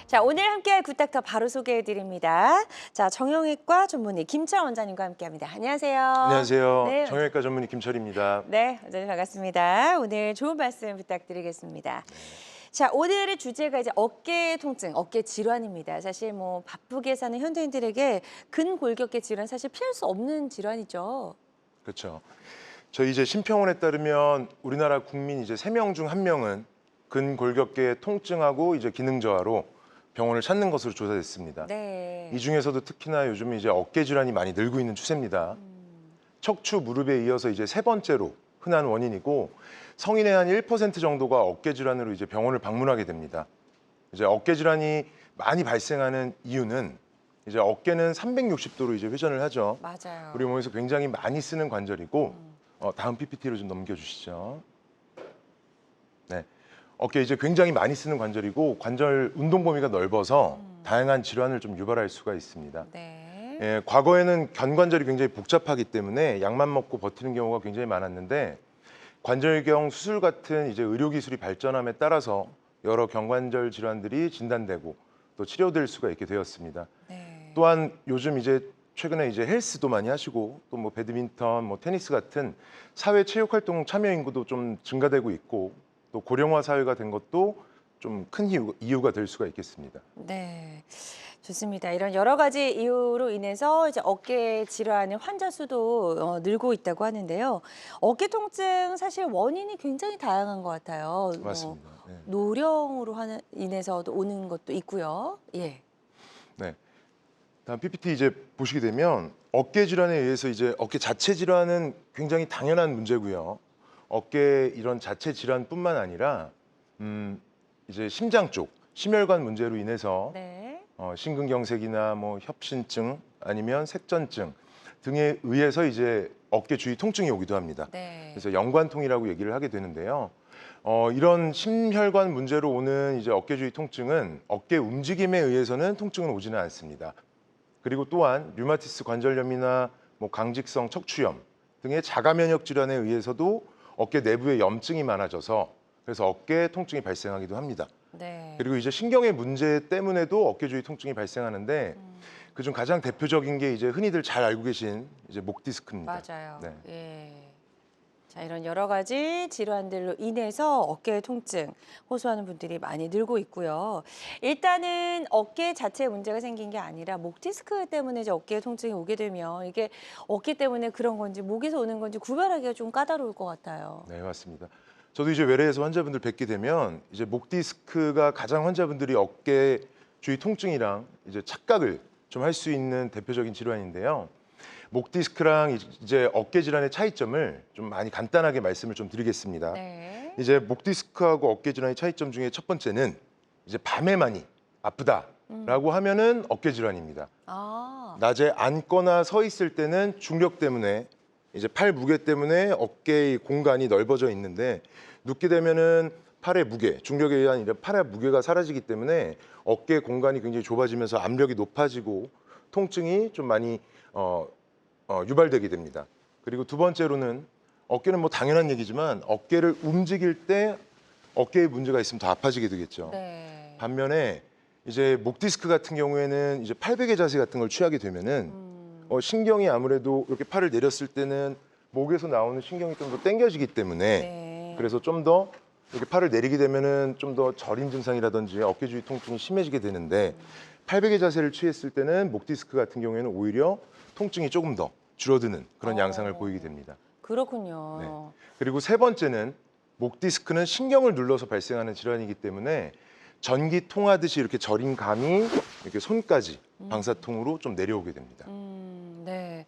자, 오늘 함께할 굿닥터 바로 소개해드립니다. 자, 정형외과 전문의 김철 원장님과 함께합니다. 안녕하세요. 안녕하세요. 네, 정형외과 전문의 김철입니다. 네, 원장님 반갑습니다. 오늘 좋은 말씀 부탁드리겠습니다. 자, 오늘의 주제가 이제 어깨 통증, 어깨 질환입니다. 사실 뭐 바쁘게 사는 현대인들에게 근골격계 질환 사실 피할 수 없는 질환이죠. 그렇죠. 저희 이제 심평원에 따르면 우리나라 국민 이제 3명 중 1명은 근골격계 통증하고 이제 기능 저하로 병원을 찾는 것으로 조사됐습니다. 네. 이 중에서도 특히나 요즘 이제 어깨 질환이 많이 늘고 있는 추세입니다. 척추, 무릎에 이어서 이제 세 번째로 흔한 원인이고 성인의 한 1% 정도가 어깨 질환으로 이제 병원을 방문하게 됩니다. 이제 어깨 질환이 많이 발생하는 이유는 이제 어깨는 360도로 이제 회전을 하죠. 맞아요. 우리 몸에서 굉장히 많이 쓰는 관절이고 다음 PPT로 좀 넘겨주시죠. 네, 어깨 이제 굉장히 많이 쓰는 관절이고 관절 운동 범위가 넓어서 다양한 질환을 좀 유발할 수가 있습니다. 네. 예, 과거에는 견관절이 굉장히 복잡하기 때문에 약만 먹고 버티는 경우가 굉장히 많았는데 관절경 수술 같은 이제 의료 기술이 발전함에 따라서 여러 견관절 질환들이 진단되고 또 치료될 수가 있게 되었습니다. 네. 또한 요즘 이제 최근에 이제 헬스도 많이 하시고 또 뭐 배드민턴, 뭐 테니스 같은 사회 체육 활동 참여 인구도 좀 증가되고 있고 또 고령화 사회가 된 것도 좀 큰 이유가 될 수가 있겠습니다. 네, 좋습니다. 이런 여러 가지 이유로 인해서 이제 어깨 질환의 환자 수도 늘고 있다고 하는데요. 어깨 통증 사실 원인이 굉장히 다양한 것 같아요. 맞습니다. 네. 노령으로 인해서도 오는 것도 있고요. 예. 네. 다음 PPT 이제 보시게 되면 어깨 질환에 의해서 이제 어깨 자체 질환은 굉장히 당연한 문제고요. 어깨 이런 자체 질환뿐만 아니라 이제 심장 쪽 심혈관 문제로 인해서 네. 심근경색이나 뭐 협신증 아니면 색전증 등에 의해서 이제 어깨 주위 통증이 오기도 합니다. 네. 그래서 연관통이라고 얘기를 하게 되는데요. 이런 심혈관 문제로 오는 이제 어깨 주위 통증은 어깨 움직임에 의해서는 통증은 오지는 않습니다. 그리고 또한 류마티스 관절염이나 뭐 강직성 척추염 등의 자가 면역 질환에 의해서도 어깨 내부에 염증이 많아져서 그래서 어깨 통증이 발생하기도 합니다. 네. 그리고 이제 신경의 문제 때문에도 어깨 주위 통증이 발생하는데 그중 가장 대표적인 게 이제 흔히들 잘 알고 계신 이제 목 디스크입니다. 맞아요. 네. 예. 자, 이런 여러 가지 질환들로 인해서 어깨 통증 호소하는 분들이 많이 늘고 있고요. 일단은 어깨 자체에 문제가 생긴 게 아니라 목 디스크 때문에 이제 어깨 통증이 오게 되면 이게 어깨 때문에 그런 건지 목에서 오는 건지 구별하기가 좀 까다로울 것 같아요. 네, 맞습니다. 저도 이제 외래에서 환자분들 뵙게 되면 이제 목 디스크가 가장 환자분들이 어깨 주위 통증이랑 이제 착각을 좀 할 수 있는 대표적인 질환인데요. 목 디스크랑 이제 어깨 질환의 차이점을 좀 많이 간단하게 말씀을 좀 드리겠습니다. 네. 이제 목 디스크하고 어깨 질환의 차이점 중에 첫 번째는 이제 밤에 많이 아프다라고 하면은 어깨 질환입니다. 아, 낮에 앉거나 서 있을 때는 중력 때문에 이제 팔 무게 때문에 어깨의 공간이 넓어져 있는데 눕게 되면은 팔의 무게, 중력에 의한 이런 팔의 무게가 사라지기 때문에 어깨 공간이 굉장히 좁아지면서 압력이 높아지고 통증이 좀 많이 유발되게 됩니다. 그리고 두 번째로는 어깨는 뭐 당연한 얘기지만 어깨를 움직일 때 어깨에 문제가 있으면 더 아파지게 되겠죠. 네. 반면에 이제 목 디스크 같은 경우에는 이제 팔베개 자세 같은 걸 취하게 되면은 신경이 아무래도 이렇게 팔을 내렸을 때는 목에서 나오는 신경이 좀 더 당겨지기 때문에 네. 그래서 좀 더 이렇게 팔을 내리게 되면은 좀 더 저림 증상이라든지 어깨 주위 통증이 심해지게 되는데 팔베개 자세를 취했을 때는 목 디스크 같은 경우에는 오히려 통증이 조금 더 줄어드는 그런 양상을 보이게 됩니다. 그렇군요. 네. 그리고 세 번째는 목 디스크는 신경을 눌러서 발생하는 질환이기 때문에 전기 통하듯이 이렇게 저림감이 이렇게 손까지 방사통으로 좀 내려오게 됩니다. 네.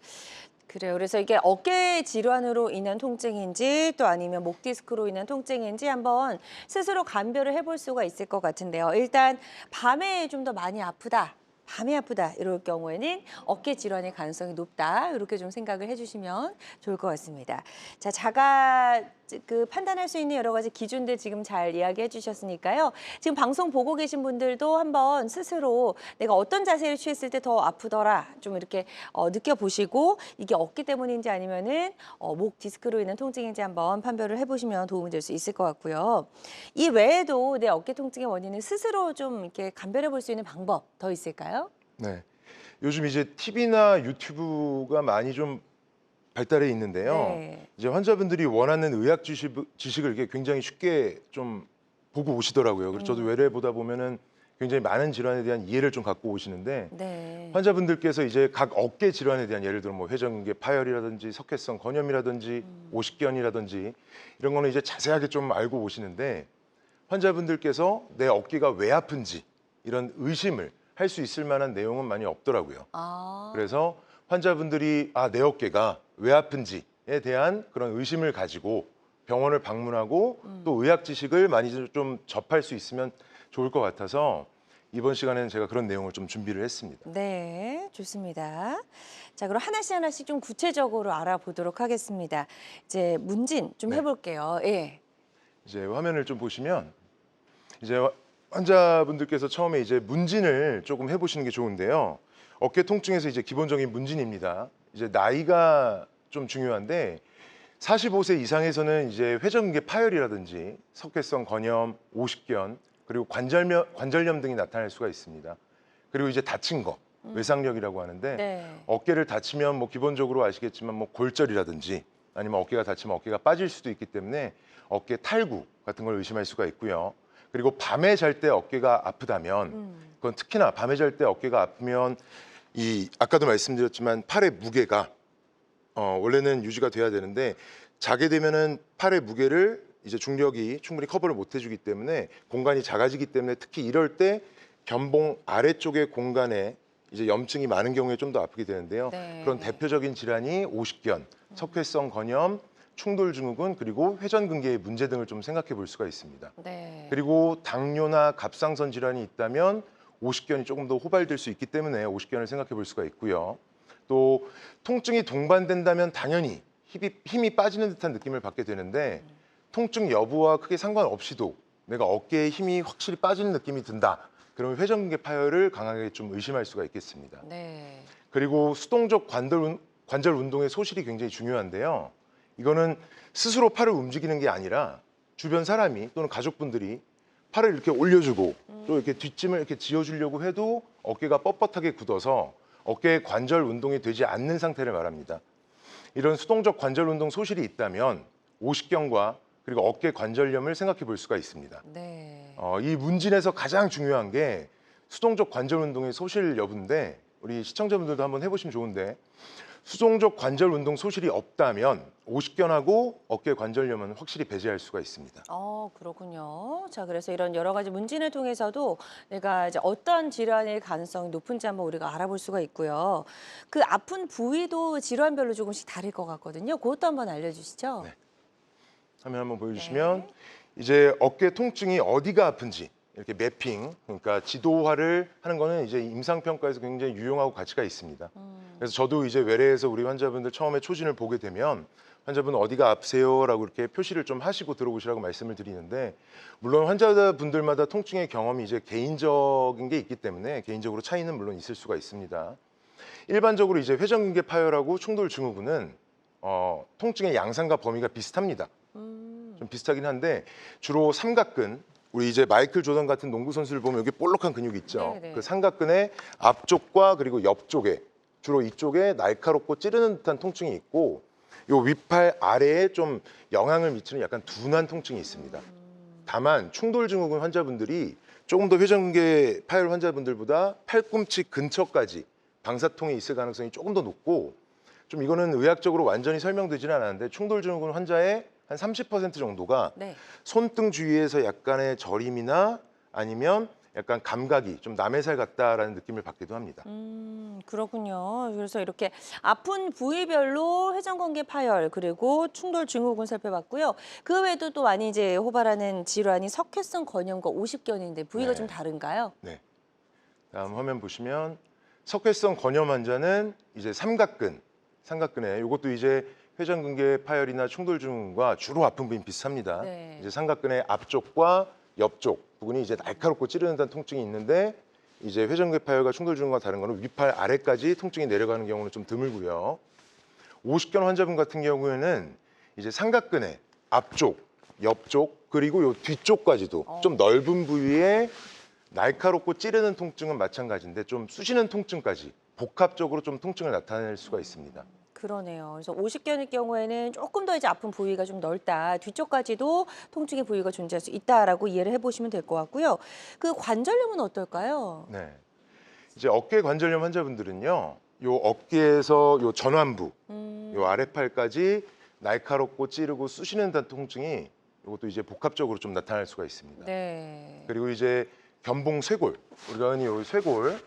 그래요. 그래서 이게 어깨 질환으로 인한 통증인지 또 아니면 목 디스크로 인한 통증인지 한번 스스로 감별을 해볼 수가 있을 것 같은데요. 일단 밤에 좀 더 많이 아프다 밤이 아프다 이럴 경우에는 어깨 질환의 가능성이 높다 이렇게 좀 생각을 해주시면 좋을 것 같습니다. 자, 자가 판단할 수 있는 여러 가지 기준들 지금 잘 이야기해 주셨으니까요. 지금 방송 보고 계신 분들도 한번 스스로 내가 어떤 자세를 취했을 때 더 아프더라 좀 이렇게 느껴보시고 이게 어깨 때문인지 아니면은 목 디스크로 인한 통증인지 한번 판별을 해보시면 도움이 될 수 있을 것 같고요. 이 외에도 내 어깨 통증의 원인을 스스로 좀 이렇게 감별해 볼 수 있는 방법 더 있을까요? 네. 요즘 이제 TV나 유튜브가 많이 좀 발달해 있는데요. 네. 이제 환자분들이 원하는 의학 지식을 이렇게 굉장히 쉽게 좀 보고 오시더라고요. 그래서 저도 외래 보다 보면은 굉장히 많은 질환에 대한 이해를 좀 갖고 오시는데 네. 환자분들께서 이제 각 어깨 질환에 대한 예를 들어 뭐 회전근개 파열이라든지 석회성 건염이라든지 오십견이라든지 이런 거는 이제 자세하게 좀 알고 오시는데 환자분들께서 내 어깨가 왜 아픈지 이런 의심을 할 수 있을 만한 내용은 많이 없더라고요. 아. 그래서 환자분들이 내 어깨가 왜 아픈지에 대한 그런 의심을 가지고 병원을 방문하고 또 의학 지식을 많이 좀 접할 수 있으면 좋을 것 같아서 이번 시간에는 제가 그런 내용을 좀 준비를 했습니다. 네, 좋습니다. 자, 그럼 하나씩 하나씩 좀 구체적으로 알아보도록 하겠습니다. 이제 문진 좀 네. 해볼게요. 예. 이제 화면을 좀 보시면 이제 환자분들께서 처음에 이제 문진을 조금 해보시는 게 좋은데요. 어깨 통증에서 이제 기본적인 문진입니다. 이제 나이가 좀 중요한데 45세 이상에서는 이제 회전근개 파열이라든지 석회성 건염, 오십견 그리고 관절염 등이 나타날 수가 있습니다. 그리고 이제 다친 거 외상력이라고 하는데 네. 어깨를 다치면 뭐 기본적으로 아시겠지만 뭐 골절이라든지 아니면 어깨가 다치면 어깨가 빠질 수도 있기 때문에 어깨 탈구 같은 걸 의심할 수가 있고요. 그리고 밤에 잘 때 어깨가 아프다면 그건 특히나 밤에 잘 때 어깨가 아프면 아까도 말씀드렸지만 팔의 무게가 원래는 유지가 돼야 되는데 자게 되면은 팔의 무게를 이제 중력이 충분히 커버를 못 해주기 때문에 공간이 작아지기 때문에 특히 이럴 때 견봉 아래쪽의 공간에 이제 염증이 많은 경우에 좀 더 아프게 되는데요. 네. 그런 대표적인 질환이 오십견, 석회성 건염, 충돌증후군 그리고 회전근개의 문제 등을 좀 생각해 볼 수가 있습니다. 네. 그리고 당뇨나 갑상선 질환이 있다면 오십견이 조금 더 호발될 수 있기 때문에 오십견을 생각해 볼 수가 있고요. 또 통증이 동반된다면 당연히 힘이 빠지는 듯한 느낌을 받게 되는데 통증 여부와 크게 상관없이도 내가 어깨에 힘이 확실히 빠지는 느낌이 든다. 그러면 회전근개 파열을 강하게 좀 의심할 수가 있겠습니다. 네. 그리고 수동적 관절 운동의 소실이 굉장히 중요한데요. 이거는 스스로 팔을 움직이는 게 아니라 주변 사람이 또는 가족분들이 팔을 이렇게 올려주고 또 이렇게 뒷짐을 이렇게 지어주려고 해도 어깨가 뻣뻣하게 굳어서 어깨의 관절 운동이 되지 않는 상태를 말합니다. 이런 수동적 관절 운동 소실이 있다면 오십견과 그리고 어깨 관절염을 생각해 볼 수가 있습니다. 네. 이 문진에서 가장 중요한 게 수동적 관절 운동의 소실 여부인데 우리 시청자분들도 한번 해보시면 좋은데 수동적 관절 운동 소실이 없다면 오십견하고 어깨 관절염은 확실히 배제할 수가 있습니다. 그렇군요. 자, 그래서 이런 여러 가지 문진을 통해서도 내가 이제 어떤 질환의 가능성이 높은지 한번 우리가 알아볼 수가 있고요. 그 아픈 부위도 질환별로 조금씩 다를 것 같거든요. 그것도 한번 알려주시죠. 네. 화면 한번 보여주시면 네. 이제 어깨 통증이 어디가 아픈지 이렇게 매핑, 그러니까 지도화를 하는 거는 이제 임상평가에서 굉장히 유용하고 가치가 있습니다. 그래서 저도 이제 외래에서 우리 환자분들 처음에 초진을 보게 되면 환자분 어디가 아프세요라고 이렇게 표시를 좀 하시고 들어보시라고 말씀을 드리는데 물론 환자분들마다 통증의 경험이 이제 개인적인 게 있기 때문에 개인적으로 차이는 물론 있을 수가 있습니다. 일반적으로 이제 회전근개 파열하고 충돌 증후군은 통증의 양상과 범위가 비슷합니다. 좀 비슷하긴 한데 주로 삼각근 우리 이제 마이클 조던 같은 농구 선수를 보면 여기 볼록한 근육이 있죠. 네네. 그 삼각근의 앞쪽과 그리고 옆쪽에 주로 이쪽에 날카롭고 찌르는 듯한 통증이 있고 요 윗팔 아래에 좀 영향을 미치는 약간 둔한 통증이 있습니다. 다만 충돌 증후군 환자분들이 조금 더 회전근개 파열 환자분들보다 팔꿈치 근처까지 방사통이 있을 가능성이 조금 더 높고 좀 이거는 의학적으로 완전히 설명되지는 않았는데 충돌 증후군 환자의 한 30% 정도가 네. 손등 주위에서 약간의 저림이나 아니면 약간 감각이 좀 남의 살 같다라는 느낌을 받기도 합니다. 그렇군요. 그래서 이렇게 아픈 부위별로 회전근개 파열 그리고 충돌 증후군 살펴봤고요. 그 외에도 또 많이 이제 호발하는 질환이 석회성 건염과 오십견인데 부위가 네. 좀 다른가요? 네. 다음 화면 보시면 석회성 건염 환자는 이제 삼각근에 이것도 이제 회전근개 파열이나 충돌 증후군과 주로 아픈 부위 비슷합니다. 네. 이제 삼각근의 앞쪽과 옆쪽 부분이 이제 날카롭고 찌르는다는 통증이 있는데 이제 회전근개 파열과 충돌 증후군과 다른 거는 위팔 아래까지 통증이 내려가는 경우는 좀 드물고요. 오십견 환자분 같은 경우에는 이제 삼각근의 앞쪽, 옆쪽 그리고 요 뒤쪽까지도 좀 넓은 부위에 날카롭고 찌르는 통증은 마찬가지인데 좀 쑤시는 통증까지 복합적으로 좀 통증을 나타낼 수가 있습니다. 그러네요. 그래서 50견일 경우에는 조금 더 이제 아픈 부위가 좀 넓다. 뒤쪽까지도 통증의 부위가 존재할 수 있다라고 이해를 해보시면 될 것 같고요. 그 관절염은 어떨까요? 네. 이제 어깨 관절염 환자분들은요. 요 어깨에서 요 전완부, 요 아래팔까지 날카롭고 찌르고 쑤시는 듯한 통증이 이것도 이제 복합적으로 좀 나타날 수가 있습니다. 네. 그리고 이제 견봉 쇄골, 우리가 흔히 요 쇄골,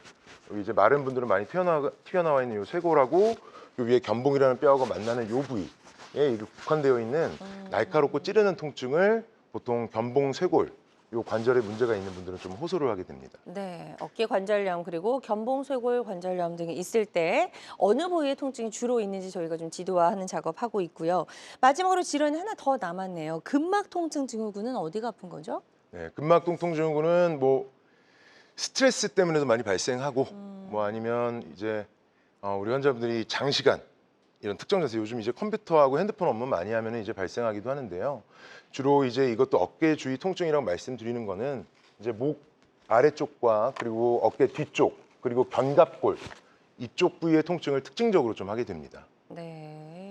여기 이제 마른 분들은 많이 튀어나와 있는 요 쇄골하고 요 위에 견봉이라는 뼈하고 만나는 요 부위에 이렇게 국한되어 있는 날카롭고 찌르는 통증을 보통 견봉 쇄골, 요 관절에 문제가 있는 분들은 좀 호소를 하게 됩니다. 네, 어깨 관절염 그리고 견봉쇄골 관절염 등이 있을 때 어느 부위에 통증이 주로 있는지 저희가 좀 지도화하는 작업하고 있고요. 마지막으로 질환이 하나 더 남았네요. 근막 통증 증후군은 어디가 아픈 거죠? 네, 근막통통 증후군은 뭐 스트레스 때문에도 많이 발생하고 뭐 아니면 이제 우리 환자분들이 장시간 이런 특정 자세 요즘 이제 컴퓨터하고 핸드폰 업무 많이 하면 이제 발생하기도 하는데요. 주로 이제 이것도 어깨 주위 통증이라고 말씀드리는 거는 이제 목 아래쪽과 그리고 어깨 뒤쪽 그리고 견갑골 이쪽 부위의 통증을 특징적으로 좀 하게 됩니다. 네.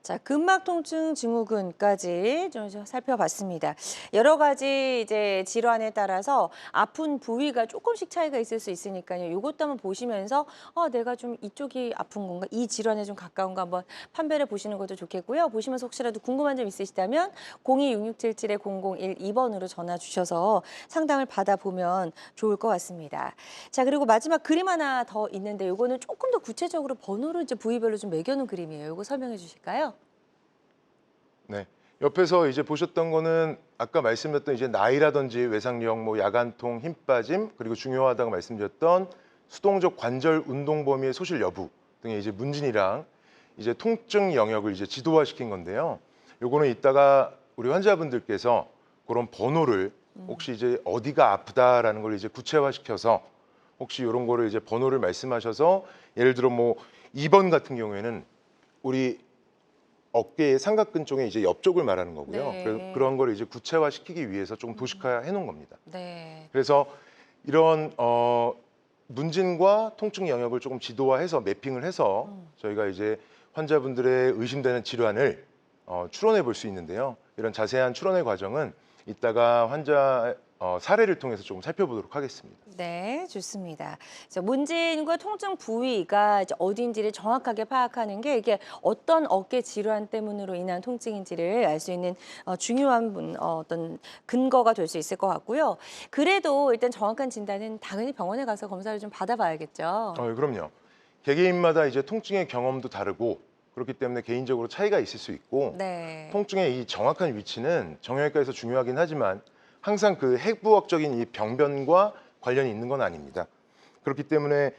자, 근막 통증 증후군까지 좀 살펴봤습니다. 여러 가지 이제 질환에 따라서 아픈 부위가 조금씩 차이가 있을 수 있으니까요. 이것도 한번 보시면서 내가 좀 이쪽이 아픈 건가, 이 질환에 좀 가까운가 한번 판별해 보시는 것도 좋겠고요. 보시면서 혹시라도 궁금한 점 있으시다면 026677-0012번으로 전화 주셔서 상담을 받아보면 좋을 것 같습니다. 자, 그리고 마지막 그림 하나 더 있는데 이거는 조금 더 구체적으로 번호를 이제 부위별로 좀 매겨놓은 그림이에요. 이거 설명해 주실까요? 네. 옆에서 이제 보셨던 거는 아까 말씀드렸던 이제 나이라든지 외상력, 뭐 야간통, 힘 빠짐, 그리고 중요하다고 말씀드렸던 수동적 관절 운동 범위의 소실 여부 등의 이제 문진이랑 이제 통증 영역을 이제 지도화시킨 건데요. 요거는 이따가 우리 환자분들께서 그런 번호를 혹시 이제 어디가 아프다라는 걸 이제 구체화시켜서 혹시 이런 거를 이제 번호를 말씀하셔서 예를 들어 뭐 2번 같은 경우에는 우리 어깨의 삼각근 쪽에 이제 옆쪽을 말하는 거고요. 네. 그래서 그런 걸 이제 구체화시키기 위해서 조금 도식화해 놓은 겁니다. 네. 그래서 이런 문진과 통증 영역을 조금 지도화해서 매핑을 해서 저희가 이제 환자분들의 의심되는 질환을 추론해 볼 수 있는데요. 이런 자세한 추론의 과정은 이따가 환자 사례를 통해서 조금 살펴보도록 하겠습니다. 네, 좋습니다. 그래서 문진과 통증 부위가 이제 어디인지를 정확하게 파악하는 게 이게 어떤 어깨 질환 때문으로 인한 통증인지를 알 수 있는 중요한 어떤 근거가 될 수 있을 것 같고요. 그래도 일단 정확한 진단은 당연히 병원에 가서 검사를 좀 받아봐야겠죠. 그럼요. 개개인마다 이제 통증의 경험도 다르고 그렇기 때문에 개인적으로 차이가 있을 수 있고 네. 통증의 이 정확한 위치는 정형외과에서 중요하긴 하지만 항상 그 해부학적인 이 병변과 관련이 있는 건 아닙니다. 그렇기 때문에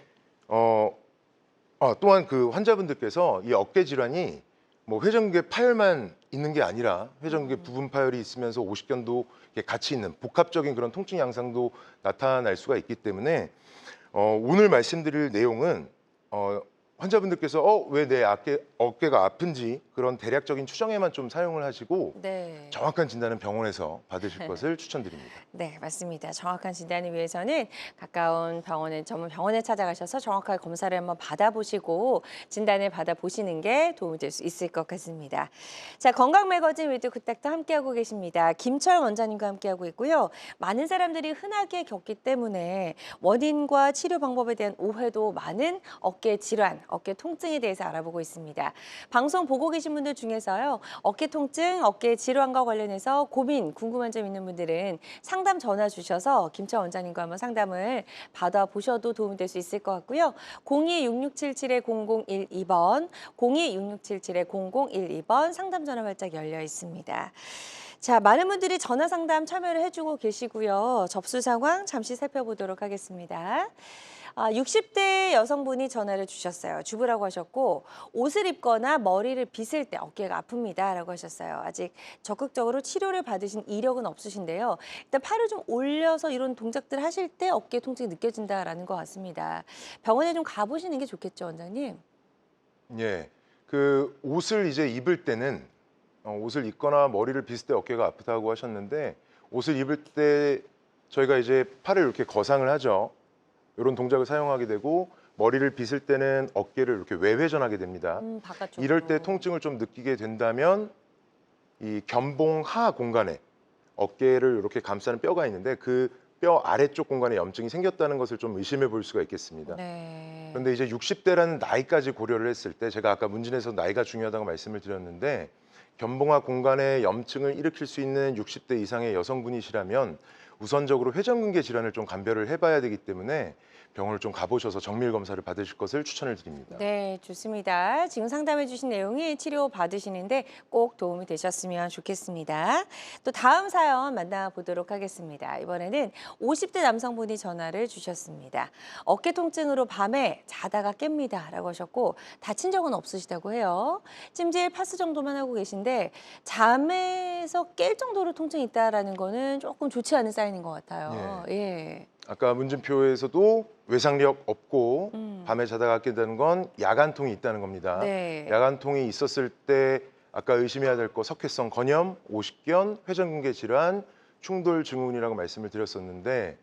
또한 그 환자분들께서 이 어깨 질환이 뭐 회전근개 파열만 있는 게 아니라 회전근개 부분 파열이 있으면서 오십견도 같이 있는 복합적인 그런 통증 양상도 나타날 수가 있기 때문에 오늘 말씀드릴 내용은 환자분들께서 왜 내 어깨가 아픈지 그런 대략적인 추정에만 좀 사용을 하시고 네. 정확한 진단은 병원에서 받으실 것을 추천드립니다. 네, 맞습니다. 정확한 진단을 위해서는 가까운 병원에 전문 병원에 찾아가셔서 정확하게 검사를 한번 받아보시고 진단을 받아보시는 게 도움이 될 수 있을 것 같습니다. 자, 건강 매거진 위드 굿닥터 함께하고 계십니다. 김철 원장님과 함께하고 있고요. 많은 사람들이 흔하게 겪기 때문에 원인과 치료 방법에 대한 오해도 많은 어깨 질환, 어깨 통증에 대해서 알아보고 있습니다. 방송 보고 계신 분들 중에서요. 어깨 통증, 어깨 질환과 관련해서 고민, 궁금한 점 있는 분들은 상담 전화 주셔서 김철 원장님과 한번 상담을 받아보셔도 도움이 될 수 있을 것 같고요. 026677-0012번, 026677-0012번 상담 전화 활짝 열려 있습니다. 자, 많은 분들이 전화 상담 참여를 해주고 계시고요. 접수 상황 잠시 살펴보도록 하겠습니다. 60대 여성분이 전화를 주셨어요. 주부라고 하셨고 옷을 입거나 머리를 빗을 때 어깨가 아픕니다 라고 하셨어요. 아직 적극적으로 치료를 받으신 이력은 없으신데요. 일단 팔을 좀 올려서 이런 동작들 하실 때 어깨 통증이 느껴진다라는 것 같습니다. 병원에 좀 가보시는 게 좋겠죠, 원장님? 예, 그 옷을 이제 입을 때는 옷을 입거나 머리를 빗을 때 어깨가 아프다고 하셨는데 옷을 입을 때 저희가 이제 팔을 이렇게 거상을 하죠. 이런 동작을 사용하게 되고 머리를 빗을 때는 어깨를 이렇게 외회전하게 됩니다. 바깥쪽으로. 이럴 때 통증을 좀 느끼게 된다면 이 견봉하 공간에 어깨를 이렇게 감싸는 뼈가 있는데 그 뼈 아래쪽 공간에 염증이 생겼다는 것을 좀 의심해 볼 수가 있겠습니다. 네. 그런데 이제 60대라는 나이까지 고려를 했을 때 제가 아까 문진에서 나이가 중요하다고 말씀을 드렸는데 견봉하 공간에 염증을 일으킬 수 있는 60대 이상의 여성분이시라면 우선적으로 회전근개 질환을 좀 감별을 해봐야 되기 때문에 병원을 좀 가보셔서 정밀 검사를 받으실 것을 추천을 드립니다. 네, 좋습니다. 지금 상담해 주신 내용이 치료 받으시는데 꼭 도움이 되셨으면 좋겠습니다. 또 다음 사연 만나보도록 하겠습니다. 이번에는 50대 남성분이 전화를 주셨습니다. 어깨 통증으로 밤에 자다가 깹니다 라고 하셨고 다친 적은 없으시다고 해요. 찜질 파스 정도만 하고 계신데 잠에서 깰 정도로 통증이 있다는 거는 조금 좋지 않은 사인인 것 같아요. 예. 아까 문진표에서도 외상력 없고 밤에 자다가 깬다는 건 야간통이 있다는 겁니다. 네. 야간통이 있었을 때 아까 의심해야 될 거 석회성 건염, 오십견, 회전근개 질환, 충돌 증후군이라고 말씀을 드렸었는데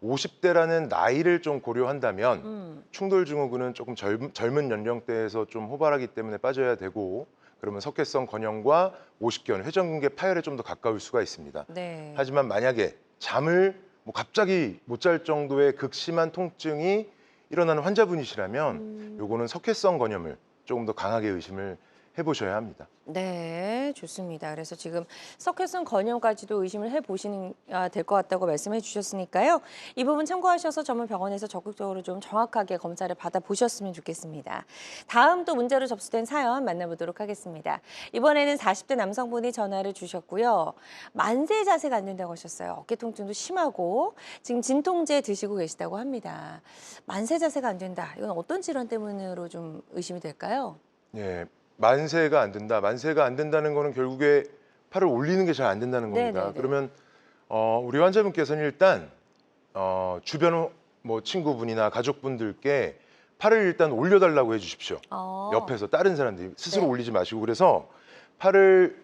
50대라는 나이를 좀 고려한다면 충돌 증후군은 조금 젊은 연령대에서 좀 호발하기 때문에 빠져야 되고 그러면 석회성 건염과 오십견, 회전근개 파열에 좀 더 가까울 수가 있습니다. 네. 하지만 만약에 잠을 갑자기 못 잘 정도의 극심한 통증이 일어나는 환자분이시라면 요거는 석회성 건염을 조금 더 강하게 의심을 해보셔야 합니다. 네, 좋습니다. 그래서 지금 석회성 건염까지도 의심을 해보시는 될 것 같다고 말씀해 주셨으니까요. 이 부분 참고하셔서 전문 병원에서 적극적으로 좀 정확하게 검사를 받아보셨으면 좋겠습니다. 다음 또 문제로 접수된 사연 만나보도록 하겠습니다. 이번에는 40대 남성분이 전화를 주셨고요. 만세 자세가 안 된다고 하셨어요. 어깨 통증도 심하고 지금 진통제 드시고 계시다고 합니다. 만세 자세가 안 된다. 이건 어떤 질환 때문으로 좀 의심이 될까요? 예, 만세가 안 된다. 만세가 안 된다는 거는 결국에 팔을 올리는 게 잘 안 된다는 겁니다. 네네네. 그러면 우리 환자분께서는 일단 주변 친구분이나 가족분들께 팔을 일단 올려달라고 해주십시오. 옆에서 다른 사람들이 스스로 네. 올리지 마시고 그래서 팔을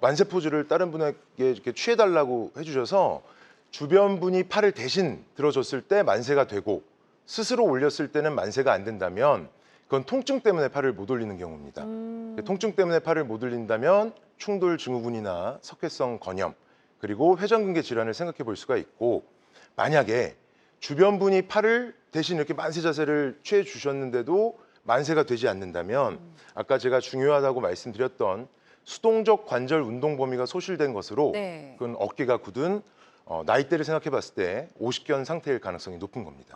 만세 포즈를 다른 분에게 이렇게 취해달라고 해주셔서 주변 분이 팔을 대신 들어줬을 때 만세가 되고 스스로 올렸을 때는 만세가 안 된다면 그건 통증 때문에 팔을 못 올리는 경우입니다. 통증 때문에 팔을 못 올린다면 충돌 증후군이나 석회성 건염 그리고 회전근개 질환을 생각해 볼 수가 있고 만약에 주변 분이 팔을 대신 이렇게 만세 자세를 취해 주셨는데도 만세가 되지 않는다면 아까 제가 중요하다고 말씀드렸던 수동적 관절 운동 범위가 소실된 것으로 네. 그건 어깨가 굳은 나이대를 생각해 봤을 때 오십견 상태일 가능성이 높은 겁니다.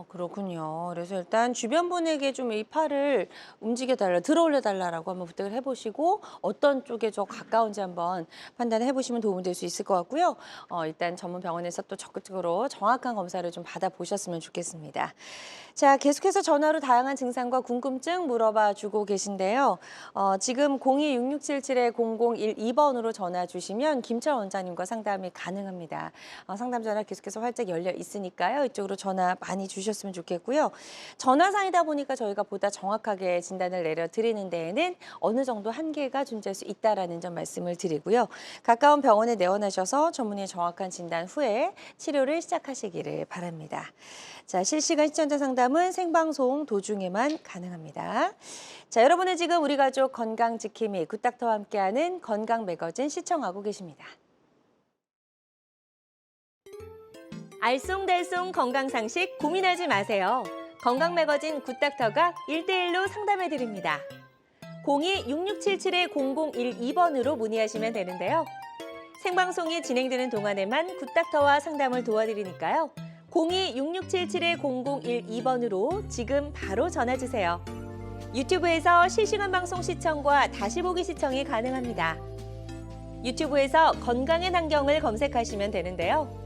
그렇군요. 그래서 일단 주변 분에게 좀 이 팔을 움직여달라, 들어올려달라고 한번 부탁을 해보시고 어떤 쪽에 좀 가까운지 한번 판단해 보시면 도움이 될 수 있을 것 같고요. 일단 전문 병원에서 또 적극적으로 정확한 검사를 좀 받아보셨으면 좋겠습니다. 자, 계속해서 전화로 다양한 증상과 궁금증 물어봐 주고 계신데요. 지금 02-6677-0012번으로 전화 주시면 김철 원장님과 상담이 가능합니다. 상담 전화 계속해서 활짝 열려 있으니까요. 이쪽으로 전화 많이 주셨으면 좋겠고요. 전화상이다 보니까 저희가 보다 정확하게 진단을 내려드리는 데에는 어느 정도 한계가 존재할 수 있다라는 점 말씀을 드리고요. 가까운 병원에 내원하셔서 전문의의 정확한 진단 후에 치료를 시작하시기를 바랍니다. 자, 실시간 시청자 상담은 생방송 도중에만 가능합니다. 자, 여러분은 지금 우리 가족 건강 지킴이 굿닥터와 함께하는 건강 매거진 시청하고 계십니다. 알쏭달쏭 건강상식 고민하지 마세요. 건강 매거진 굿닥터가 1대1로 상담해드립니다. 02-6677-0012번으로 문의하시면 되는데요. 생방송이 진행되는 동안에만 굿닥터와 상담을 도와드리니까요. 02-6677-0012번으로 지금 바로 전화주세요. 유튜브에서 실시간 방송 시청과 다시 보기 시청이 가능합니다. 유튜브에서 건강의 환경을 검색하시면 되는데요.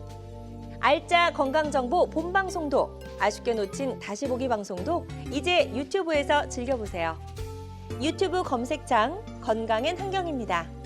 알짜 건강정보 본방송도, 아쉽게 놓친 다시 보기 방송도 이제 유튜브에서 즐겨보세요. 유튜브 검색창 건강엔 환경입니다.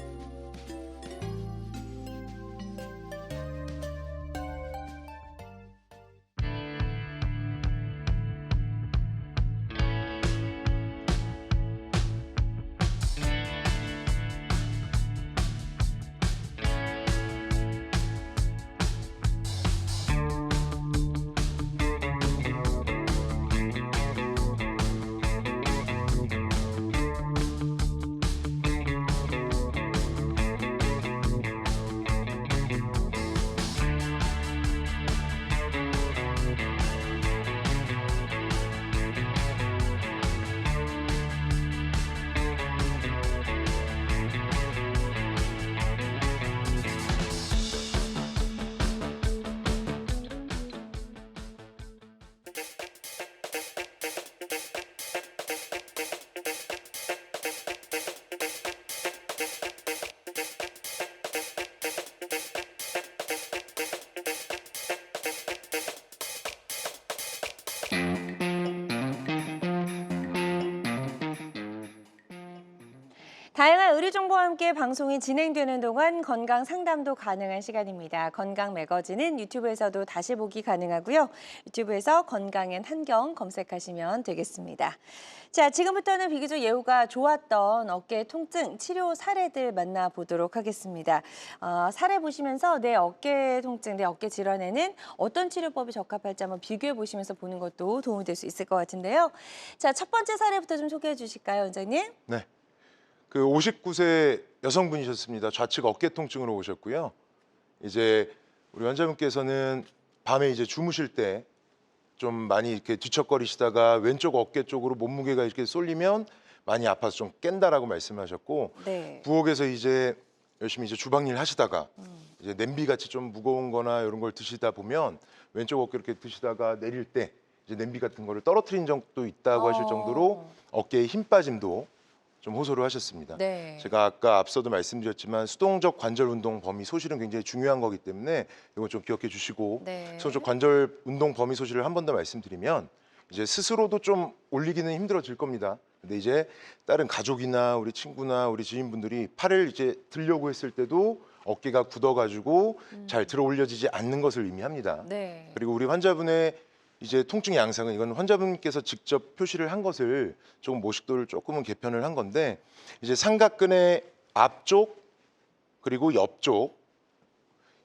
다양한 의료 정보와 함께 방송이 진행되는 동안 건강 상담도 가능한 시간입니다. 건강 매거진은 유튜브에서도 다시 보기 가능하고요. 유튜브에서 건강엔 환경 검색하시면 되겠습니다. 자, 지금부터는 비교적 예후가 좋았던 어깨 통증 치료 사례들 만나보도록 하겠습니다. 사례 보시면서 내 어깨 통증, 내 어깨 질환에는 어떤 치료법이 적합할지 한번 비교해 보시면서 보는 것도 도움이 될 수 있을 것 같은데요. 자, 첫 번째 사례부터 좀 소개해 주실까요, 원장님? 네. 그 59세 여성분이셨습니다. 좌측 어깨 통증으로 오셨고요. 이제 우리 환자분께서는 밤에 이제 주무실 때 좀 많이 이렇게 뒤척거리시다가 왼쪽 어깨 쪽으로 몸무게가 이렇게 쏠리면 많이 아파서 좀 깬다라고 말씀하셨고, 네. 부엌에서 이제 열심히 이제 주방일 하시다가 이제 냄비 같이 좀 무거운 거나 이런 걸 드시다 보면 왼쪽 어깨 이렇게 드시다가 내릴 때 이제 냄비 같은 거를 떨어뜨린 적도 있다고 하실 정도로 어깨에 힘 빠짐도 좀 호소를 하셨습니다. 네. 제가 아까 앞서도 말씀드렸지만 수동적 관절 운동 범위 소실은 굉장히 중요한 거기 때문에 이거 좀 기억해 주시고, 네. 수동적 관절 운동 범위 소실을 한 번 더 말씀드리면 이제 스스로도 좀 올리기는 힘들어질 겁니다. 근데 이제 다른 가족이나 우리 친구나 우리 지인분들이 팔을 이제 들려고 했을 때도 어깨가 굳어가지고 잘 들어 올려지지 않는 것을 의미합니다. 네. 그리고 우리 환자분의 이제 통증 양상은 이건 환자분께서 직접 표시를 한 것을 조금 모식도를 조금은 개편을 한 건데, 이제 삼각근의 앞쪽 그리고 옆쪽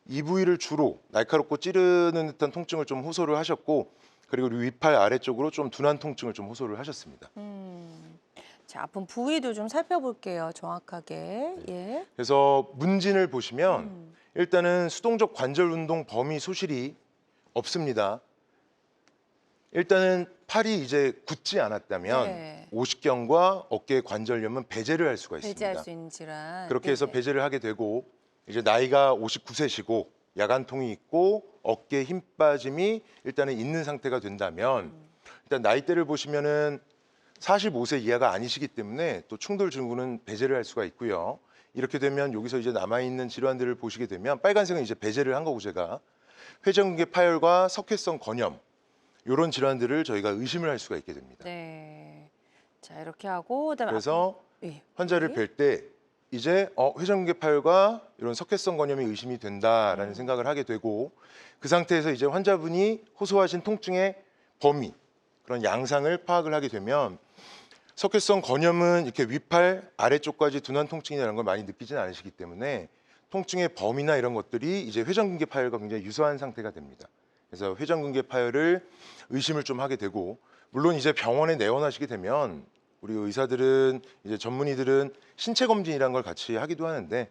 이 부위를 주로 날카롭고 찌르는 듯한 통증을 좀 호소를 하셨고, 그리고 우리 위팔 아래쪽으로 좀 둔한 통증을 좀 호소를 하셨습니다. 자, 아픈 부위도 좀 살펴볼게요, 정확하게. 예. 그래서 문진을 보시면 일단은 수동적 관절 운동 범위 소실이 없습니다. 일단은 팔이 이제 굳지 않았다면 네. 오십견과 어깨 관절염은 배제를 할 수가 있습니다. 배제할 수 있는 질환. 그렇게 해서 네네. 배제를 하게 되고, 이제 나이가 59세시고 야간통이 있고 어깨에 힘 빠짐이 일단은 있는 상태가 된다면, 일단 나이대를 보시면은 45세 이하가 아니시기 때문에 또 충돌 증후는 배제를 할 수가 있고요. 이렇게 되면 여기서 이제 남아있는 질환들을 보시게 되면 빨간색은 이제 배제를 한 거고, 제가 회전근개 파열과 석회성 건염 이런 질환들을 저희가 의심을 할 수가 있게 됩니다. 네. 자, 이렇게 하고 그다음에 그래서 예. 환자를 뵐 때 이제 회전근개 파열과 이런 석회성 건염이 의심이 된다라는 생각을 하게 되고, 그 상태에서 이제 환자분이 호소하신 통증의 범위, 그런 양상을 파악을 하게 되면, 석회성 건염은 이렇게 위팔 아래쪽까지 둔한 통증이라는 걸 많이 느끼지는 않으시기 때문에 통증의 범위나 이런 것들이 이제 회전근개 파열과 굉장히 유사한 상태가 됩니다. 그래서 회전근개 파열을 의심을 좀 하게 되고, 물론 이제 병원에 내원하시게 되면 우리 의사들은 이제 전문의들은 신체 검진이라는 걸 같이 하기도 하는데,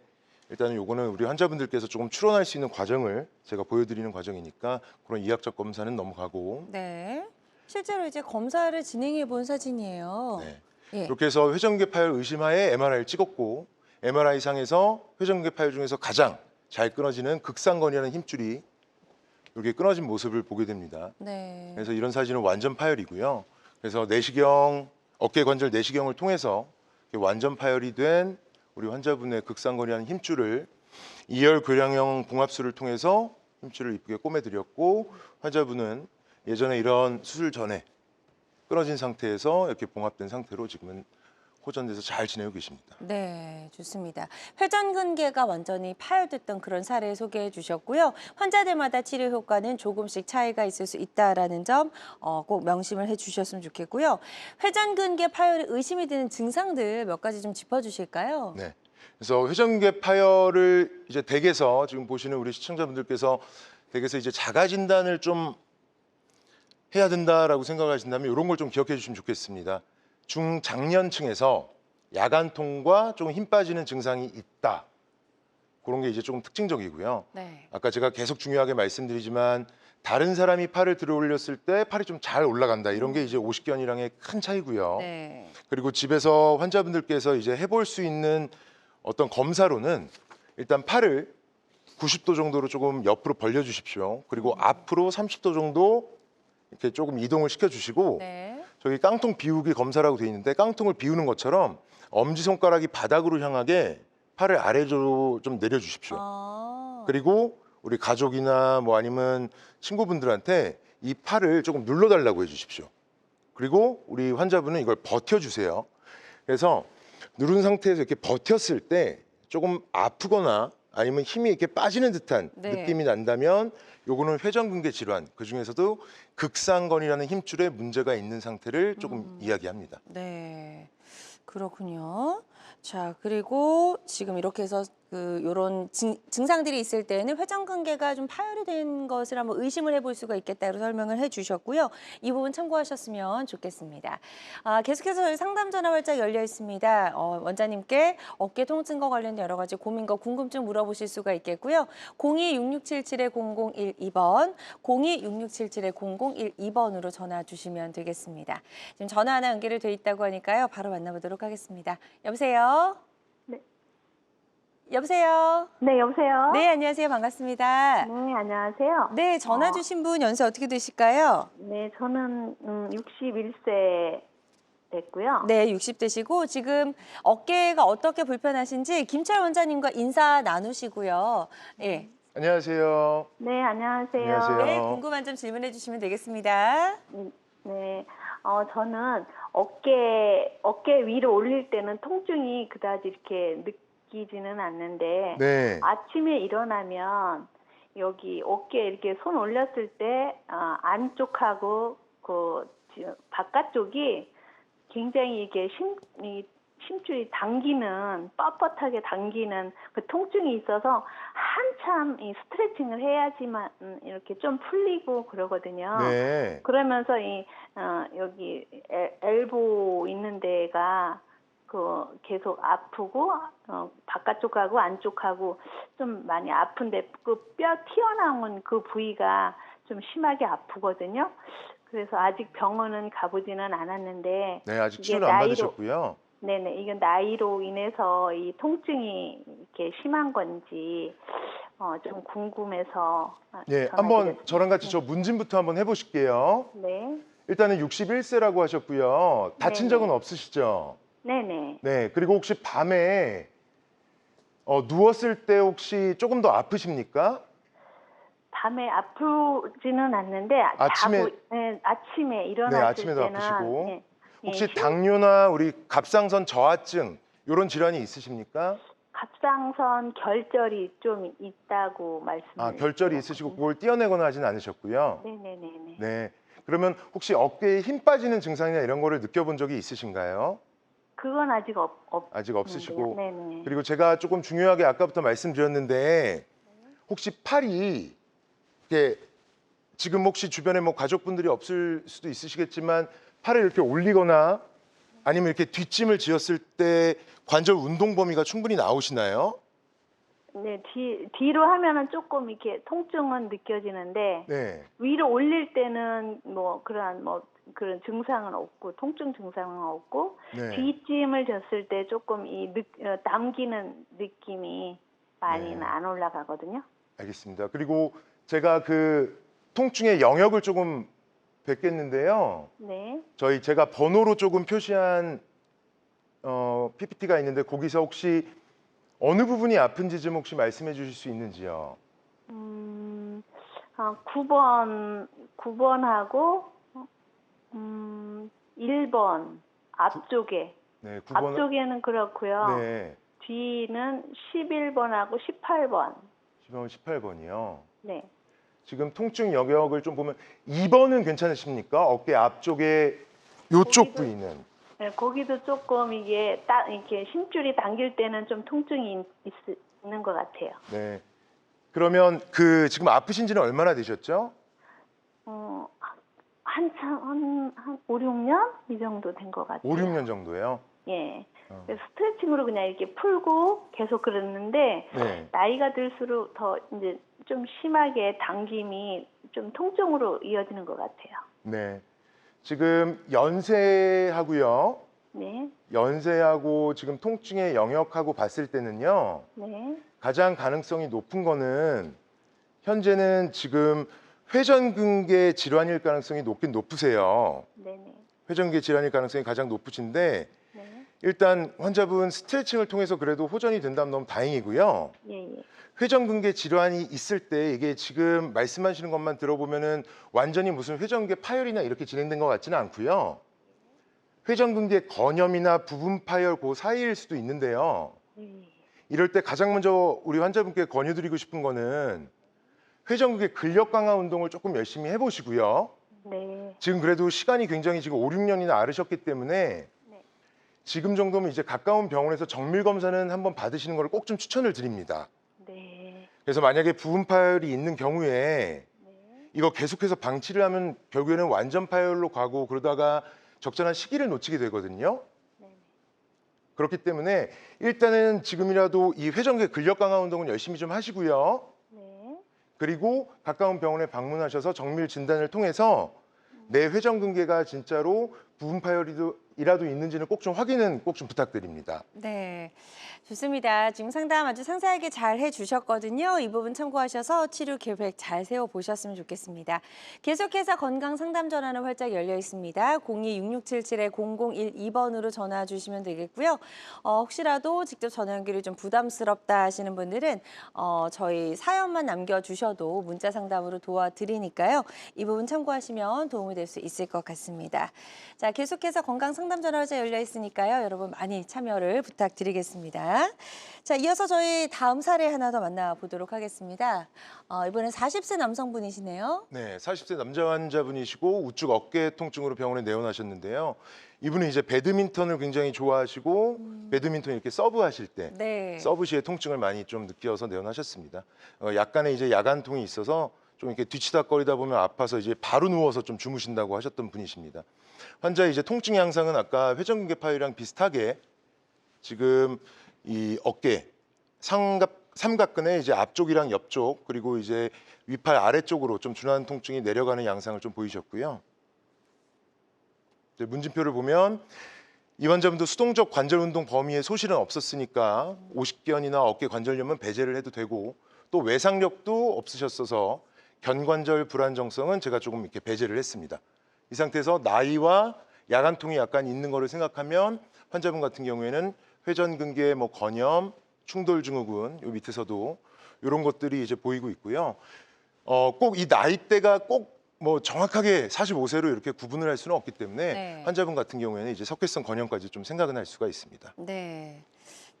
일단은 요거는 우리 환자분들께서 조금 추론할 수 있는 과정을 제가 보여드리는 과정이니까 그런 이학적 검사는 넘어가고. 네. 실제로 이제 검사를 진행해 본 사진이에요. 네. 예. 이렇게 해서 회전근개 파열 의심하에 MRI를 찍었고, MRI 상에서 회전근개 파열 중에서 가장 잘 끊어지는 극상건이라는 힘줄이 이렇게 끊어진 모습을 보게 됩니다. 네. 그래서 이런 사진은 완전 파열이고요. 그래서 내시경, 어깨 관절 내시경을 통해서 완전 파열이 된 우리 환자분의 극상거리하는 힘줄을 2열 교량형 봉합술을 통해서 힘줄을 이쁘게 꼬매드렸고, 환자분은 예전에 이런 수술 전에 끊어진 상태에서 이렇게 봉합된 상태로 지금은 호전돼서 잘 지내고 계십니다. 네, 좋습니다. 회전근개가 완전히 파열됐던 그런 사례 소개해 주셨고요. 환자들마다 치료 효과는 조금씩 차이가 있을 수 있다라는 점 꼭 명심을 해 주셨으면 좋겠고요. 회전근개 파열에 의심이 드는 증상들 몇 가지 좀 짚어주실까요? 네. 그래서 회전근개 파열을 이제 댁에서 지금 보시는 우리 시청자분들께서 댁에서 이제 자가 진단을 좀 해야 된다라고 생각하신다면 이런 걸 좀 기억해 주시면 좋겠습니다. 중장년층에서 야간통과 좀 힘 빠지는 증상이 있다. 그런 게 이제 조금 특징적이고요. 네. 아까 제가 계속 중요하게 말씀드리지만 다른 사람이 팔을 들어 올렸을 때 팔이 좀 잘 올라간다. 이런 게 이제 50견이랑의 큰 차이고요. 네. 그리고 집에서 환자분들께서 이제 해볼 수 있는 어떤 검사로는 일단 팔을 90도 정도로 조금 옆으로 벌려 주십시오. 그리고 앞으로 30도 정도 이렇게 조금 이동을 시켜 주시고, 네. 저기 깡통 비우기 검사라고 돼 있는데 깡통을 비우는 것처럼 엄지손가락이 바닥으로 향하게 팔을 아래로 좀 내려 주십시오. 아. 그리고 우리 가족이나 뭐 아니면 친구분들한테 이 팔을 조금 눌러달라고 해주십시오. 그리고 우리 환자분은 이걸 버텨주세요. 그래서 누른 상태에서 이렇게 버텼을 때 조금 아프거나 아니면 힘이 이렇게 빠지는 듯한 네. 느낌이 난다면 요거는 회전근개 질환, 그중에서도 극상건이라는 힘줄에 문제가 있는 상태를 조금 이야기합니다. 네, 그렇군요. 자, 그리고 지금 이렇게 해서 요런 증상들이 있을 때는 회전근개가 좀 파열이 된 것을 한번 의심을 해볼 수가 있겠다고 설명을 해주셨고요. 이 부분 참고하셨으면 좋겠습니다. 계속해서 저희 상담 전화 활짝 열려 있습니다. 원장님께 어깨 통증과 관련된 여러 가지 고민과 궁금증 물어보실 수가 있겠고요. 02-6677-0012번, 02-6677-0012번으로 전화 주시면 되겠습니다. 지금 전화 하나 연결이 돼 있다고 하니까요. 바로 만나보도록 하겠습니다. 여보세요? 네. 여보세요? 네, 여보세요? 네, 안녕하세요. 반갑습니다. 네, 안녕하세요. 네, 전화 주신 분 연세 어떻게 되실까요? 네, 저는 61세 됐고요. 네, 60대시고 지금 어깨가 어떻게 불편하신지 김철 원장님과 인사 나누시고요. 예. 안녕하세요. 네, 안녕하세요. 안녕하세요. 네, 궁금한 점 질문해 주시면 되겠습니다. 네, 저는 어깨 위로 올릴 때는 통증이 그다지 이렇게 느끼지는 않는데 네. 아침에 일어나면 여기 어깨에 이렇게 손 올렸을 때 안쪽하고 바깥쪽이 굉장히 이게 심줄이 당기는 뻣뻣하게 당기는 그 통증이 있어서 한참 이 스트레칭을 해야지만 이렇게 좀 풀리고 그러거든요. 네. 그러면서 여기 엘보 있는 데가 계속 아프고 바깥쪽하고 안쪽하고 좀 많이 아픈데 그 뼈 튀어나온 그 부위가 좀 심하게 아프거든요. 그래서 아직 병원은 가보지는 않았는데 네, 아직 이게 치료를 안 받으셨고요. 네네, 이건 나이로 인해서 이 통증이 이렇게 심한 건지 좀 궁금해서 네, 전화드렸습니다. 한번 저랑 같이 저 문진부터 한번 해보실게요. 네, 일단은 61세라고 하셨고요. 다친 네네. 적은 없으시죠? 네네. 네, 그리고 혹시 밤에 누웠을 때 혹시 조금 더 아프십니까? 밤에 아프지는 않는데 아침에- 아침에 네, 일어났을 아침에도 때는 아프시고. 예, 혹시 예, 당뇨나 우리 갑상선 저하증 이런 질환이 있으십니까? 갑상선 결절이 좀 있다고 말씀을 결절이 있으시고 그걸 떼어내거나 하진 않으셨고요. 네네네네. 네. 그러면 혹시 어깨에 힘 빠지는 증상이나 이런 거를 느껴본 적이 있으신가요? 그건 아직 아직 없으시고. 네네. 그리고 제가 조금 중요하게 아까부터 말씀드렸는데 혹시 팔이 이렇게 지금 혹시 주변에 뭐 가족분들이 없을 수도 있으시겠지만 팔을 이렇게 올리거나 아니면 이렇게 뒷짐을 지었을 때 관절 운동 범위가 충분히 나오시나요? 네, 뒤로 하면은 조금 이렇게 통증은 느껴지는데 네. 위로 올릴 때는 그런 증상은 없고 통증 증상은 없고 네. 뒷짐을 졌을 때 조금 당기는 느낌이 많이는 네. 안 올라가거든요. 알겠습니다. 그리고 제가 그 통증의 영역을 조금 뵙겠는데요. 네, 제가 번호로 조금 표시한 PPT가 있는데 거기서 혹시 어느 부분이 아픈지 좀 혹시 말씀해 주실 수 있는지요? 9번하고 1번 앞쪽에 네, 9번. 앞쪽에는 그렇고요. 네. 뒤는 11번하고 18번. 10번, 18번이요. 네. 지금 통증 영역을 좀 보면 2번은 괜찮으십니까? 어깨 앞쪽에 요쪽 거기도- 부위는. 네, 거기도 조금 이게 딱 이렇게 심줄이 당길 때는 좀 통증이 있는 것 같아요. 네. 그러면 그 지금 아프신 지는 얼마나 되셨죠? 한참 한 5, 6년 이 정도 된 것 같아요. 5, 6년 정도예요. 예. 그래서 스트레칭으로 그냥 이렇게 풀고 계속 그랬는데 네. 나이가 들수록 더 이제 좀 심하게 당김이 좀 통증으로 이어지는 것 같아요. 네. 지금 연세하고요. 네, 연세하고 지금 통증의 영역하고 봤을 때는요. 네, 가장 가능성이 높은 거는 현재는 지금 회전근개 질환일 가능성이 높긴 높으세요. 네, 네, 회전근개 질환일 가능성이 가장 높으신데 네, 일단 환자분 스트레칭을 통해서 그래도 호전이 된다면 너무 다행이고요. 예, 예, 회전근개 질환이 있을 때 이게 지금 말씀하시는 것만 들어보면은 완전히 무슨 회전근개 파열이나 이렇게 진행된 것 같지는 않고요. 회전근개 건염이나 부분 파열 그 사이일 수도 있는데요. 예, 이럴 때 가장 먼저 우리 환자분께 권유드리고 싶은 거는 회전근개 근력 강화 운동을 조금 열심히 해보시고요. 네, 지금 그래도 시간이 굉장히 지금 5, 6년이나 앓으셨기 때문에 네. 지금 정도면 이제 가까운 병원에서 정밀 검사는 한번 받으시는 걸 꼭 좀 추천을 드립니다. 네, 그래서 만약에 부분 파열이 있는 경우에 네, 이거 계속해서 방치를 하면 결국에는 완전 파열로 가고 그러다가 적절한 시기를 놓치게 되거든요. 네, 그렇기 때문에 일단은 지금이라도 이 회전근개 근력 강화 운동은 열심히 좀 하시고요. 네, 그리고 가까운 병원에 방문하셔서 정밀 진단을 통해서 내 회전근개가 진짜로 부분 파열이라도 있는지는 꼭 좀 확인은 꼭 좀 부탁드립니다. 네, 좋습니다. 지금 상담 아주 상세하게 잘 해주셨거든요. 이 부분 참고하셔서 치료 계획 잘 세워보셨으면 좋겠습니다. 계속해서 건강 상담 전화는 활짝 열려 있습니다. 02-6677-0012번으로 전화 주시면 되겠고요. 혹시라도 직접 전화 연결이 좀 부담스럽다 하시는 분들은 저희 사연만 남겨주셔도 문자 상담으로 도와드리니까요. 이 부분 참고하시면 도움이 될 수 있을 것 같습니다. 자, 계속해서 건강 상담 전화 활짝 열려 있으니까요. 여러분 많이 참여를 부탁드리겠습니다. 자, 이어서 저희 다음 사례 하나 더 만나보도록 하겠습니다. 이번엔 40세 남성분이시네요. 네, 40세 남자 환자분이시고 우측 어깨 통증으로 병원에 내원하셨는데요. 이분은 이제 배드민턴을 굉장히 좋아하시고 배드민턴 이렇게 서브하실 때 네. 서브 시에 통증을 많이 좀 느껴서 내원하셨습니다. 약간의 이제 야간통이 있어서 좀 이렇게 뒤치다거리다 보면 아파서 이제 바로 누워서 좀 주무신다고 하셨던 분이십니다. 환자의 이제 통증 양상은 아까 회전근개 파열이랑 비슷하게 지금 이 어깨 삼각근의 이제 앞쪽이랑 옆쪽 그리고 이제 위팔 아래쪽으로 좀 준하는 통증이 내려가는 양상을 좀 보이셨고요. 이제 문진표를 보면 이 환자분도 수동적 관절 운동 범위에 소실은 없었으니까 오십견이나 어깨 관절염은 배제를 해도 되고 또 외상력도 없으셨어서 견관절 불안정성은 제가 조금 이렇게 배제를 했습니다. 이 상태에서 나이와 야간통이 약간 있는 거를 생각하면 환자분 같은 경우에는 회전근개, 뭐 건염, 충돌증후군 요 밑에서도 이런 것들이 이제 보이고 있고요. 꼭 이 나이대가 꼭 뭐 정확하게 45세로 이렇게 구분을 할 수는 없기 때문에 네. 환자분 같은 경우에는 이제 석회성 건염까지 좀 생각은 할 수가 있습니다. 네.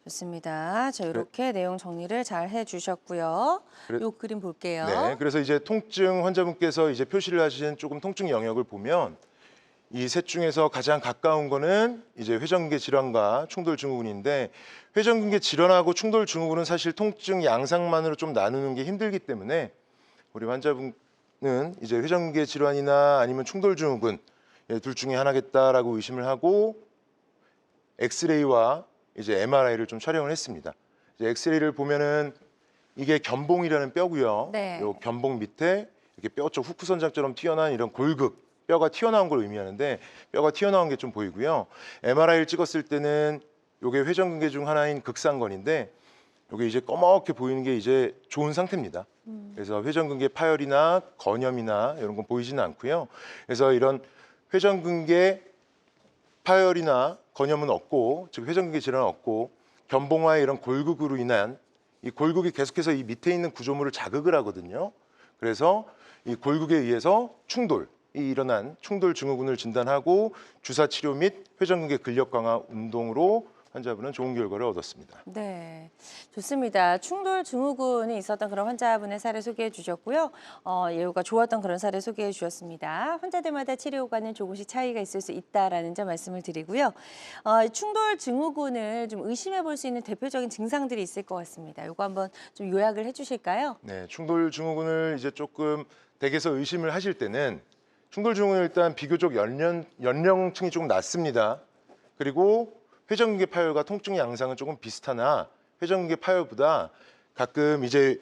좋습니다. 자, 이렇게 내용 정리를 잘 해주셨고요. 그래- 요 그림 볼게요. 네, 그래서 이제 통증 환자분께서 이제 표시를 하신 조금 통증 영역을 보면 이 셋 중에서 가장 가까운 거는 이제 회전근개 질환과 충돌증후군인데 회전근개 질환하고 충돌증후군은 사실 통증 양상만으로 좀 나누는 게 힘들기 때문에 우리 환자분은 이제 회전근개 질환이나 아니면 충돌증후군 둘 중에 하나겠다라고 의심을 하고 엑스레이와 이제 MRI를 좀 촬영을 했습니다. 이제 엑스레이를 보면은 이게 견봉이라는 뼈고요. 네. 요 견봉 밑에 이렇게 뼈 쪽 후크선장처럼 튀어나온 이런 골극 뼈가 튀어나온 걸 의미하는데 뼈가 튀어나온 게 좀 보이고요. MRI를 찍었을 때는 요게 회전근개 중 하나인 극상건인데 요게 이제 꺼멓게 보이는 게 이제 좋은 상태입니다. 그래서 회전근개 파열이나 건염이나 이런 건 보이지는 않고요. 그래서 이런 회전근개 파열이나 건염은 없고 즉 회전근개 질환은 없고 견봉화의 이런 골극으로 인한 이 골극이 계속해서 이 밑에 있는 구조물을 자극을 하거든요. 그래서 이 골극에 의해서 충돌이 일어난 충돌 증후군을 진단하고 주사 치료 및 회전근개 근력 강화 운동으로 환자분은 좋은 결과를 얻었습니다. 네, 좋습니다. 충돌 증후군이 있었던 그런 환자분의 사례 소개해 주셨고요. 예후가 좋았던 그런 사례 소개해 주셨습니다. 환자들마다 치료 효과는 조금씩 차이가 있을 수 있다라는 점 말씀을 드리고요. 충돌 증후군을 좀 의심해 볼 수 있는 대표적인 증상들이 있을 것 같습니다. 이거 한번 좀 요약을 해 주실까요? 네, 충돌 증후군을 이제 조금 댁에서 의심을 하실 때는 충돌 증후군은 일단 비교적 연령층이 조금 낮습니다. 그리고 회전근개 파열과 통증 양상은 조금 비슷하나 회전근개 파열보다 가끔 이제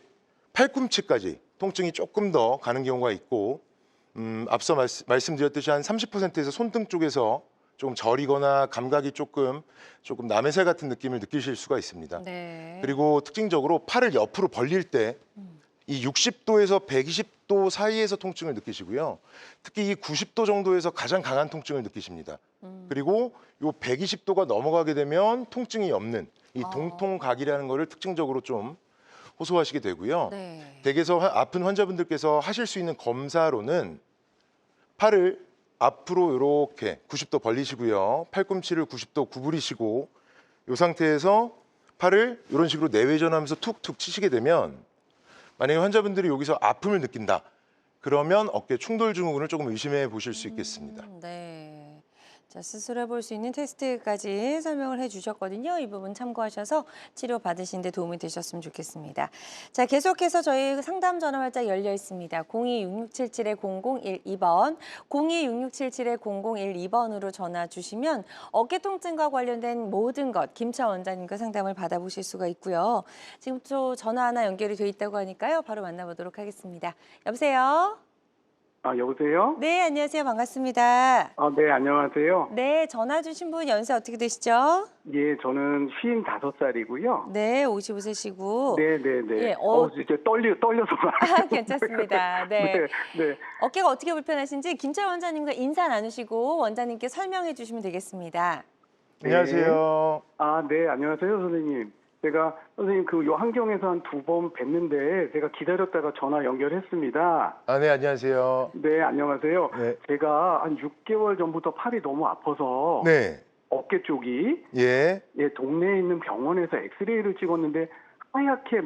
팔꿈치까지 통증이 조금 더 가는 경우가 있고 앞서 말씀드렸듯이 한 30%에서 손등 쪽에서 좀 저리거나 감각이 조금 남의 살 같은 느낌을 느끼실 수가 있습니다. 네. 그리고 특징적으로 팔을 옆으로 벌릴 때 이 60도에서 120도 사이에서 통증을 느끼시고요. 특히 이 90도 정도에서 가장 강한 통증을 느끼십니다. 그리고 이 120도가 넘어가게 되면 통증이 없는 이 동통각이라는 거를 특징적으로 좀 호소하시게 되고요. 네. 댁에서 아픈 환자분들께서 하실 수 있는 검사로는 팔을 앞으로 이렇게 90도 벌리시고요. 팔꿈치를 90도 구부리시고 이 상태에서 팔을 이런 식으로 내외전하면서 툭툭 치시게 되면 만약에 환자분들이 여기서 아픔을 느낀다. 그러면 어깨 충돌 증후군을 조금 의심해 보실 수 있겠습니다. 네. 자, 스스로 해볼 수 있는 테스트까지 설명을 해주셨거든요. 이 부분 참고하셔서 치료 받으신 데 도움이 되셨으면 좋겠습니다. 자, 계속해서 저희 상담 전화 활짝 열려 있습니다. 02-6677-0012번, 02-6677-0012번으로 전화 주시면 어깨 통증과 관련된 모든 것 김차 원장님과 상담을 받아보실 수가 있고요. 지금 또 전화 하나 연결이 돼 있다고 하니까요. 바로 만나보도록 하겠습니다. 여보세요? 여보세요? 네, 안녕하세요. 반갑습니다. 네, 안녕하세요. 네, 전화 주신 분 연세 어떻게 되시죠? 예, 저는 55살이고요. 네, 55세시고. 네네네. 예, 진짜 떨려서. 괜찮습니다. 네. 네, 네. 어깨가 어떻게 불편하신지 김철 원장님과 인사 나누시고 원장님께 설명해 주시면 되겠습니다. 안녕하세요. 네, 안녕하세요, 선생님. 제가 선생님 요 한경에서 한 2번 뵀는데 제가 기다렸다가 전화 연결했습니다. 네, 안녕하세요. 네, 안녕하세요. 네. 제가 한 6개월 전부터 팔이 너무 아파서 네. 어깨 쪽이 예. 동네에 있는 병원에서 엑스레이를 찍었는데 하얗게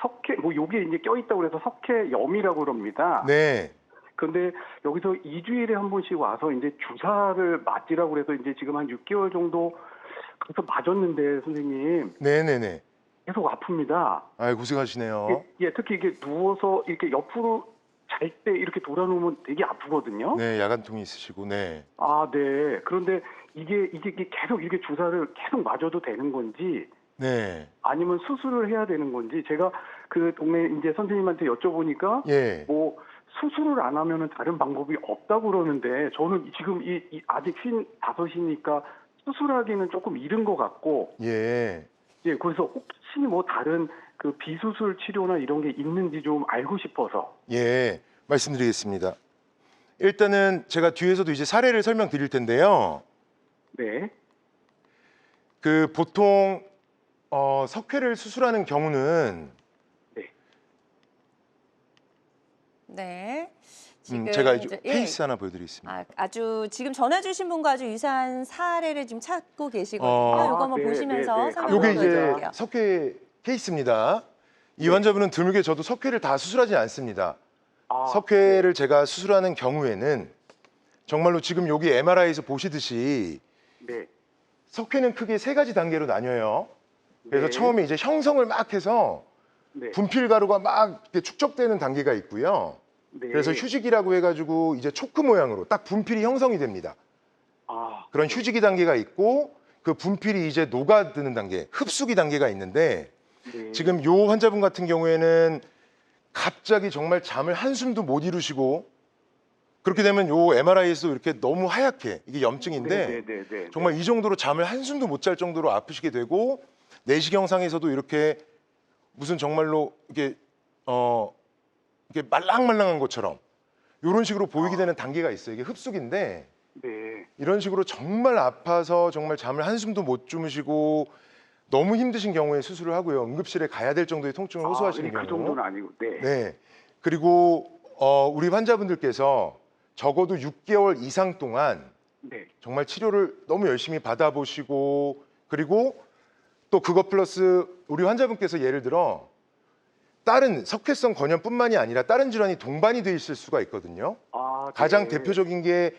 석회, 요게 이제 껴있다고 그래서 석회염이라고 그럽니다. 네. 근데 여기서 2주일에 한 번씩 와서 이제 주사를 맞으라고 그래서 이제 지금 한 6개월 정도 그래서 맞았는데 선생님 네네네. 계속 아픕니다. 고생하시네요. 예, 특히 이게 누워서 이렇게 옆으로 잘 때 이렇게 돌아누우면 되게 아프거든요. 네, 야간통이 있으시고, 네. 네. 그런데 이게 계속 이렇게 주사를 계속 맞아도 되는 건지 네. 아니면 수술을 해야 되는 건지 제가 그 동네 이제 선생님한테 여쭤보니까 예. 수술을 안 하면은 다른 방법이 없다고 그러는데 저는 지금 아직 55이니까 수술하기는 조금 이른 것 같고 예. 그래서 혹시 다른 그 비수술 치료나 이런 게 있는지 좀 알고 싶어서. 예. 말씀드리겠습니다. 일단은 제가 뒤에서도 이제 사례를 설명드릴 텐데요. 네. 보통 석회를 수술하는 경우는 네. 지금 제가 이제, 케이스 하나 보여드리겠습니다. 아주 지금 전화 주신 분과 아주 유사한 사례를 지금 찾고 계시거든요. 이거 한번 네, 보시면서 네, 네. 설명 요게 이제 드릴게요. 석회 케이스입니다. 이 환자분은 드물게 저도 석회를 다 수술하지 않습니다. 석회를 제가 수술하는 경우에는 정말로 지금 여기 MRI에서 보시듯이 네. 석회는 크게 3가지 단계로 나뉘어요. 그래서 네. 처음에 이제 형성을 막 해서 네. 분필 가루가 막 이렇게 축적되는 단계가 있고요. 네. 그래서 휴지기라고 해가지고 이제 초크 모양으로 딱 분필이 형성이 됩니다. 그런 휴지기 단계가 있고 그 분필이 이제 녹아드는 단계, 흡수기 단계가 있는데 네. 지금 요 환자분 같은 경우에는 갑자기 정말 잠을 한숨도 못 이루시고 그렇게 되면 요 MRI에서 이렇게 너무 하얗게 이게 염증인데 네. 정말 이 정도로 잠을 한숨도 못 잘 정도로 아프시게 되고 내시경상에서도 이렇게 무슨 정말로 이게 이게 말랑말랑한 것처럼 이런 식으로 보이게 되는 단계가 있어요. 이게 흡수기인데 네. 이런 식으로 정말 아파서 정말 잠을 한숨도 못 주무시고 너무 힘드신 경우에 수술을 하고요. 응급실에 가야 될 정도의 통증을 호소하시는 경우. 그 정도는 아니고, 네. 네. 그리고 우리 환자분들께서 적어도 6개월 이상 동안 네. 정말 치료를 너무 열심히 받아보시고, 그리고 또 그것 플러스 우리 환자분께서 예를 들어 다른 석회성 건염뿐만이 아니라 다른 질환이 동반이 돼 있을 수가 있거든요. 아, 네. 가장 대표적인 게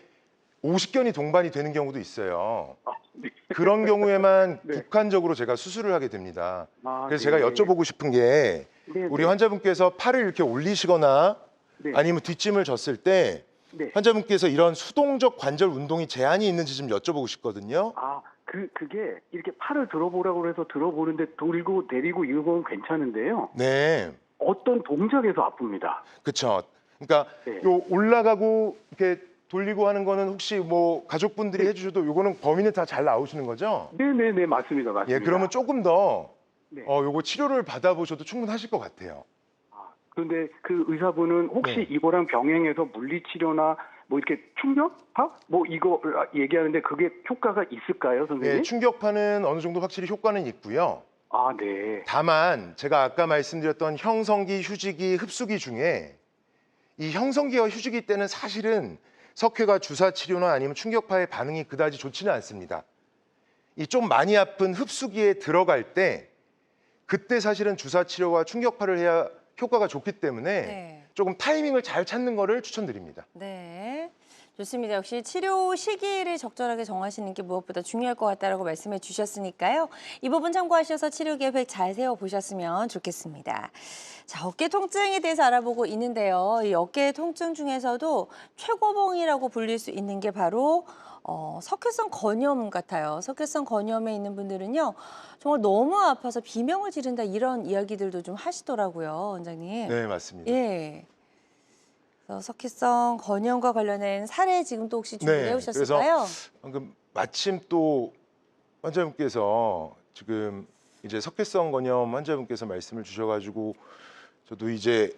50견이 동반이 되는 경우도 있어요. 네. 그런 경우에만 네. 국한적으로 제가 수술을 하게 됩니다. 아, 그래서 네. 제가 여쭤보고 싶은 게 네, 우리 네. 환자분께서 팔을 이렇게 올리시거나 네. 아니면 뒷짐을 졌을 때 네. 환자분께서 이런 수동적 관절 운동이 제한이 있는지 좀 여쭤보고 싶거든요. 아, 그게 이렇게 팔을 들어보라고 해서 들어보는데 돌고 내리고 이건 괜찮은데요. 네, 어떤 동작에서 아픕니다. 그렇죠. 그러니까 네. 요 올라가고 이렇게 돌리고 하는 거는 혹시 뭐 가족분들이 네. 해주셔도 요거는 범위는 다 잘 나오시는 거죠? 네네네, 맞습니다. 맞습니다. 예, 그러면 조금 더 네. 요거 치료를 받아보셔도 충분하실 것 같아요. 아, 그런데 그 의사분은 혹시 네. 이거랑 병행해서 물리치료나 뭐 이렇게 충격파? 뭐 이거 얘기하는데 그게 효과가 있을까요, 선생님? 예, 충격파는 어느 정도 확실히 효과는 있고요. 아, 네. 다만 제가 아까 말씀드렸던 형성기, 휴지기, 흡수기 중에 이 형성기와 휴지기 때는 사실은 석회가 주사 치료나 아니면 충격파의 반응이 그다지 좋지는 않습니다. 이 좀 많이 아픈 흡수기에 들어갈 때 그때 사실은 주사 치료와 충격파를 해야 효과가 좋기 때문에 네. 조금 타이밍을 잘 찾는 거를 추천드립니다. 네. 좋습니다. 역시 치료 시기를 적절하게 정하시는 게 무엇보다 중요할 것 같다라고 말씀해 주셨으니까요. 이 부분 참고하셔서 치료 계획 잘 세워보셨으면 좋겠습니다. 자, 어깨 통증에 대해서 알아보고 있는데요. 이 어깨 통증 중에서도 최고봉이라고 불릴 수 있는 게 바로 석회성 건염 같아요. 석회성 건염에 있는 분들은요. 정말 너무 아파서 비명을 지른다 이런 이야기들도 좀 하시더라고요, 원장님. 네, 맞습니다. 예. 그래서 석회성 건염과 관련된 사례 지금 또 혹시 준비해 네, 오셨을까요? 방금 마침 또 환자분께서 지금 이제 석회성 건염 환자분께서 말씀을 주셔가지고 저도 이제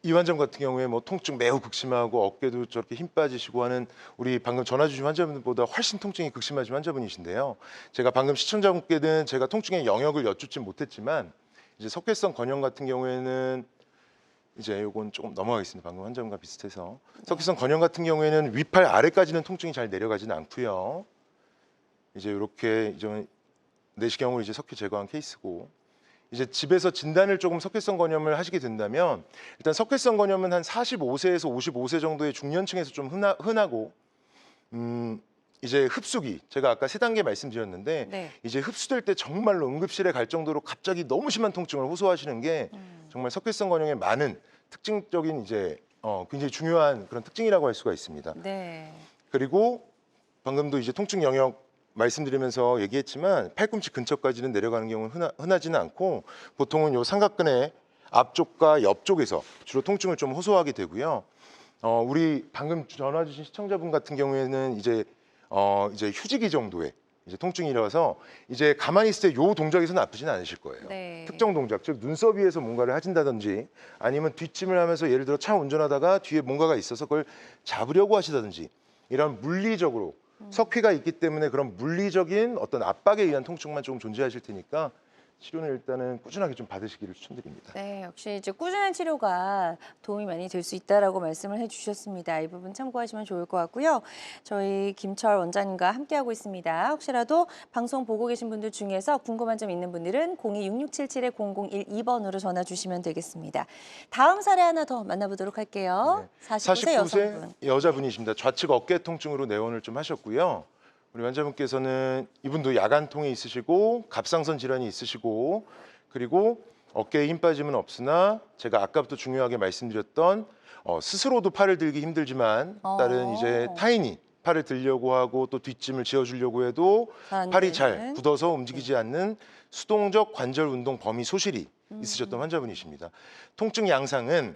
이 환자 같은 경우에 뭐 통증 매우 극심하고 어깨도 저렇게 힘 빠지시고 하는 우리 방금 전화 주신 환자분들보다 훨씬 통증이 극심하신 환자분이신데요. 제가 방금 시청자분께는 제가 통증의 영역을 여쭙지 못했지만 이제 석회성 건염 같은 경우에는 이제 요건 조금 넘어가겠습니다. 방금 환자분과 비슷해서 석회성 건염 같은 경우에는 위팔 아래까지는 통증이 잘 내려가지는 않고요. 이제 이렇게 이제 내시경으로 이제 석회 제거한 케이스고 이제 집에서 진단을 조금 석회성 건염을 하시게 된다면 일단 석회성 건염은 한 45세에서 55세 정도의 중년층에서 좀 흔하고 이제 흡수기 제가 아까 3단계 말씀드렸는데 네. 이제 흡수될 때 정말로 응급실에 갈 정도로 갑자기 너무 심한 통증을 호소하시는 게 정말 석회성 건염의 많은 특징적인 이제 굉장히 중요한 그런 특징이라고 할 수가 있습니다. 네. 그리고 방금도 이제 통증 영역 말씀드리면서 얘기했지만 팔꿈치 근처까지는 내려가는 경우는 흔하지는 않고 보통은 요 삼각근의 앞쪽과 옆쪽에서 주로 통증을 좀 호소하게 되고요. 우리 방금 전화 주신 시청자분 같은 경우에는 이제 휴지기 정도의 이제 통증이라서 이제 가만히 있을 때 요 동작에서는 아프지는 않으실 거예요. 네. 특정 동작, 즉 눈썹 위에서 뭔가를 하신다든지 아니면 뒷짐을 하면서 예를 들어 차 운전하다가 뒤에 뭔가가 있어서 그걸 잡으려고 하시다든지 이런 물리적으로 석회가 있기 때문에 그런 물리적인 어떤 압박에 의한 통증만 조금 존재하실 테니까 치료는 일단은 꾸준하게 좀 받으시기를 추천드립니다. 네, 역시 이제 꾸준한 치료가 도움이 많이 될 수 있다라고 말씀을 해주셨습니다. 이 부분 참고하시면 좋을 것 같고요. 저희 김철 원장님과 함께하고 있습니다. 혹시라도 방송 보고 계신 분들 중에서 궁금한 점 있는 분들은 02-6677-0012번으로 전화 주시면 되겠습니다. 다음 사례 하나 더 만나보도록 할게요. 49세 여성분. 여자분이십니다. 좌측 어깨 통증으로 내원을 좀 하셨고요. 우리 환자분께서는 이분도 야간통에 있으시고 갑상선 질환이 있으시고 그리고 어깨에 힘 빠짐은 없으나 제가 아까부터 중요하게 말씀드렸던 스스로도 팔을 들기 힘들지만 다른 이제 타인이 팔을 들려고 하고 또 뒷짐을 지어주려고 해도 팔이 잘 굳어서 움직이지 않는 수동적 관절 운동 범위 소실이 있으셨던 환자분이십니다. 통증 양상은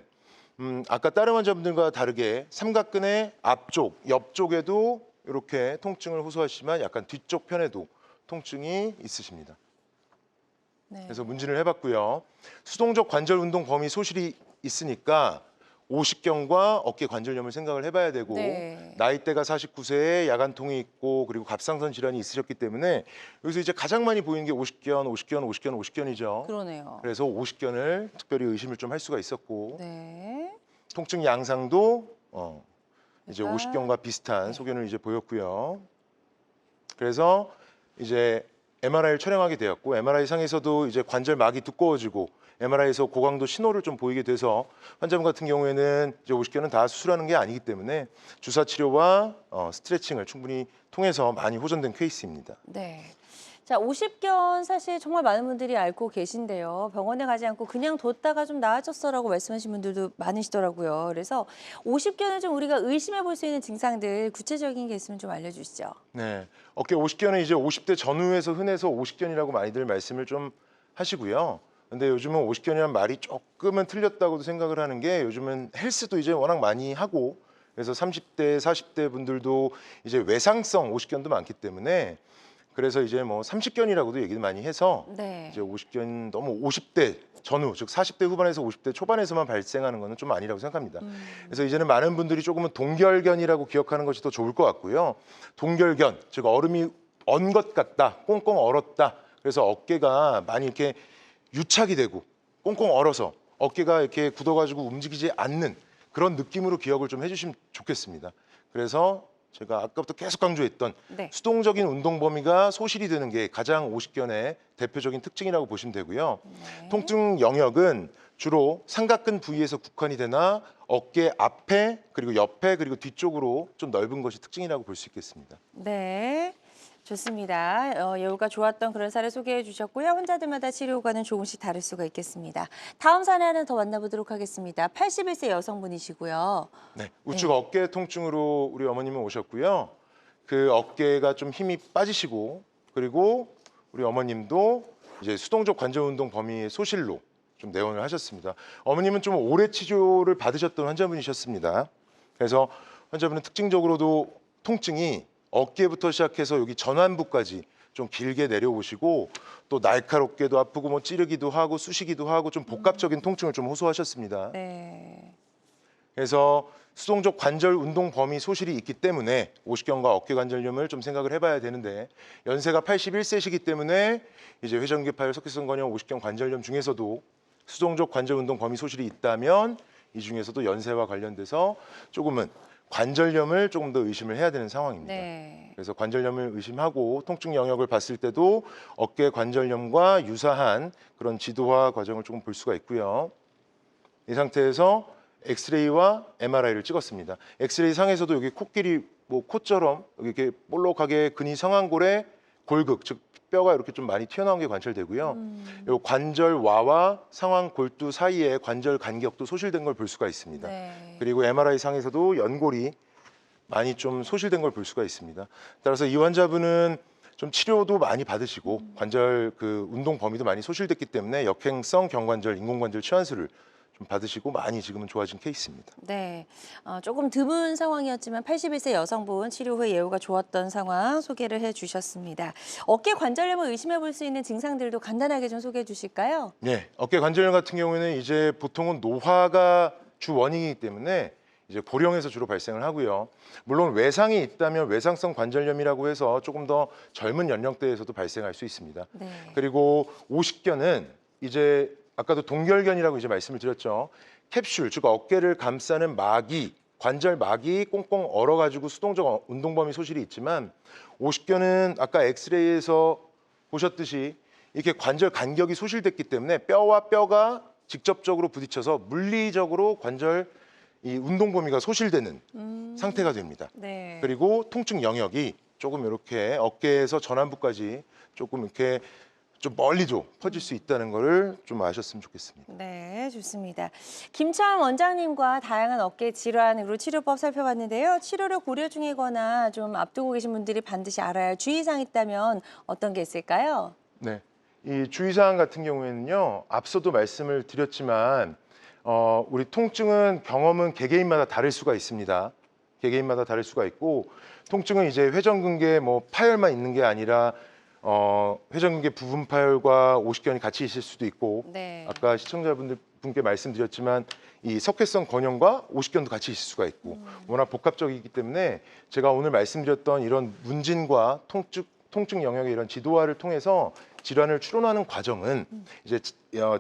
아까 다른 환자분들과 다르게 삼각근의 앞쪽, 옆쪽에도 이렇게 통증을 호소하시지만 약간 뒤쪽 편에도 통증이 있으십니다. 네. 그래서 문진을 해봤고요. 수동적 관절 운동 범위 소실이 있으니까 오십견과 어깨 관절염을 생각을 해봐야 되고 네. 나이대가 49세에 야간통이 있고 그리고 갑상선 질환이 있으셨기 때문에 여기서 이제 가장 많이 보이는 게 오십견이죠. 그러네요. 그래서 오십견을 특별히 의심을 좀 할 수가 있었고 네. 통증 양상도 이제 약간, 오십견과 비슷한 네. 소견을 이제 보였고요. 그래서 이제 MRI를 촬영하게 되었고 MRI 상에서도 이제 관절막이 두꺼워지고 MRI에서 고강도 신호를 좀 보이게 돼서 환자분 같은 경우에는 이제 오십견은 다 수술하는 게 아니기 때문에 주사 치료와 스트레칭을 충분히 통해서 많이 호전된 케이스입니다. 네. 자, 오십견 사실 정말 많은 분들이 앓고 계신데요. 병원에 가지 않고 그냥 뒀다가 좀 나아졌어라고 말씀하신 분들도 많으시더라고요. 그래서 오십견을 좀 우리가 의심해 볼 수 있는 증상들 구체적인 게 있으면 좀 알려주시죠. 네, 어깨 오십견은 이제 50대 전후에서 흔해서 오십견이라고 많이들 말씀을 좀 하시고요. 근데 요즘은 오십견이라는 말이 조금은 틀렸다고도 생각을 하는 게 요즘은 헬스도 이제 워낙 많이 하고 그래서 30대, 40대 분들도 이제 외상성 오십견도 많기 때문에 그래서 이제 뭐 30견이라고도 얘기를 많이 해서 네. 이제 오십견 너무 50대 전후 즉 40대 후반에서 50대 초반에서만 발생하는 거는 좀 아니라고 생각합니다. 그래서 이제는 많은 분들이 조금은 동결견이라고 기억하는 것이 더 좋을 것 같고요. 동결견 즉 얼음이 언 것 같다, 꽁꽁 얼었다. 그래서 어깨가 많이 이렇게 유착이 되고 꽁꽁 얼어서 어깨가 이렇게 굳어가지고 움직이지 않는 그런 느낌으로 기억을 좀 해주시면 좋겠습니다. 그래서 제가 아까부터 계속 강조했던 네. 수동적인 운동 범위가 소실이 되는 게 가장 오십견의 대표적인 특징이라고 보시면 되고요. 네. 통증 영역은 주로 삼각근 부위에서 국한이 되나 어깨 앞에 그리고 옆에 그리고 뒤쪽으로 좀 넓은 것이 특징이라고 볼 수 있겠습니다. 네. 좋습니다. 예후가 좋았던 그런 사례 소개해 주셨고요. 환자들마다 치료 효과는 조금씩 다를 수가 있겠습니다. 다음 사례 하나 더 만나보도록 하겠습니다. 81세 여성분이시고요. 네, 우측 어깨 통증으로 우리 어머님은 오셨고요. 그 어깨가 좀 힘이 빠지시고 그리고 우리 어머님도 이제 수동적 관절 운동 범위의 소실로 좀 내원을 하셨습니다. 어머님은 좀 오래 치료를 받으셨던 환자분이셨습니다. 그래서 환자분은 특징적으로도 통증이 어깨부터 시작해서 여기 전완부까지 좀 길게 내려오시고 또 날카롭게도 아프고 뭐 찌르기도 하고 쑤시기도 하고 좀 복합적인 통증을 좀 호소하셨습니다. 네. 그래서 수동적 관절 운동 범위 소실이 있기 때문에 오십견과 어깨 관절염을 좀 생각을 해봐야 되는데 연세가 81세시기 때문에 이제 회전계파열 석회성건염 오십견 관절염 중에서도 수동적 관절 운동 범위 소실이 있다면 이 중에서도 연세와 관련돼서 조금은 관절염을 조금 더 의심을 해야 되는 상황입니다. 네. 그래서 관절염을 의심하고 통증 영역을 봤을 때도 어깨 관절염과 유사한 그런 지도화 과정을 조금 볼 수가 있고요. 이 상태에서 엑스레이와 MRI를 찍었습니다. 엑스레이 상에서도 여기 코끼리 뭐 코처럼 여기 이렇게 볼록하게 근위 상완골에 골극 즉 뼈가 이렇게 좀 많이 튀어나온 게 관찰되고요. 요 관절와와 상완 골두 사이에 관절 간격도 소실된 걸 볼 수가 있습니다. 네. 그리고 MRI 상에서도 연골이 많이 좀 소실된 걸 볼 수가 있습니다. 따라서 이 환자분은 좀 치료도 많이 받으시고 관절 그 운동 범위도 많이 소실됐기 때문에 역행성 경관절, 인공관절 치환술을 좀 받으시고 많이 지금은 좋아진 케이스입니다. 네, 조금 드문 상황이었지만 81세 여성분 치료 후에 예후가 좋았던 상황 소개를 해주셨습니다. 어깨 관절염을 의심해 볼 수 있는 증상들도 간단하게 좀 소개해 주실까요? 네, 어깨 관절염 같은 경우에는 이제 보통은 노화가 주 원인이기 때문에 이제 고령에서 주로 발생을 하고요. 물론 외상이 있다면 외상성 관절염이라고 해서 조금 더 젊은 연령대에서도 발생할 수 있습니다. 네. 그리고 오십견은 이제 아까도 동결견이라고 이제 말씀을 드렸죠. 캡슐, 즉 어깨를 감싸는 막이, 관절 막이 꽁꽁 얼어가지고 수동적 운동 범위 소실이 있지만 오십견은 아까 엑스레이에서 보셨듯이 이렇게 관절 간격이 소실됐기 때문에 뼈와 뼈가 직접적으로 부딪혀서 물리적으로 관절 이 운동 범위가 소실되는 상태가 됩니다. 네. 그리고 통증 영역이 조금 이렇게 어깨에서 전완부까지 조금 이렇게 좀 멀리도 퍼질 수 있다는 거를 좀 아셨으면 좋겠습니다. 네, 좋습니다. 김차원 원장님과 다양한 어깨 질환으로 치료법 살펴봤는데요. 치료를 고려 중이거나 좀 앞두고 계신 분들이 반드시 알아야 할 주의사항 있다면 어떤 게 있을까요? 네, 이 주의사항 같은 경우에는요. 앞서도 말씀을 드렸지만 우리 통증은 경험은 개개인마다 다를 수가 있습니다. 개개인마다 다를 수가 있고 통증은 이제 회전근개 뭐 파열만 있는 게 아니라 회전근개 부분팔과 오십견이 같이 있을 수도 있고 네. 아까 시청자분께 말씀드렸지만 이 석회성 건형과 오십견도 같이 있을 수가 있고 워낙 복합적이기 때문에 제가 오늘 말씀드렸던 이런 문진과 통증 영역의 이런 지도화를 통해서 질환을 추론하는 과정은 이제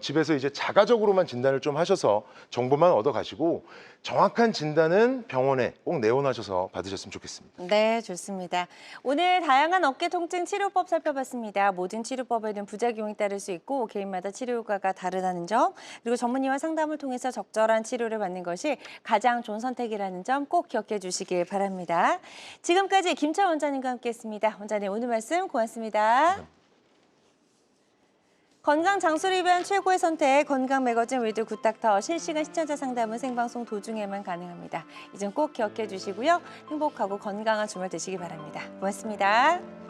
집에서 이제 자가적으로만 진단을 좀 하셔서 정보만 얻어 가시고 정확한 진단은 병원에 꼭 내원하셔서 받으셨으면 좋겠습니다. 네, 좋습니다. 오늘 다양한 어깨 통증 치료법 살펴봤습니다. 모든 치료법에는 부작용이 따를 수 있고 개인마다 치료 효과가 다르다는 점, 그리고 전문의와 상담을 통해서 적절한 치료를 받는 것이 가장 좋은 선택이라는 점 꼭 기억해 주시길 바랍니다. 지금까지 김차 원장님과 함께했습니다. 원장님 오늘 말씀 고맙습니다. 건강 장수를 위한 최고의 선택, 건강 매거진 위드 굿닥터 실시간 시청자 상담은 생방송 도중에만 가능합니다. 이 점 꼭 기억해 주시고요. 행복하고 건강한 주말 되시기 바랍니다. 고맙습니다.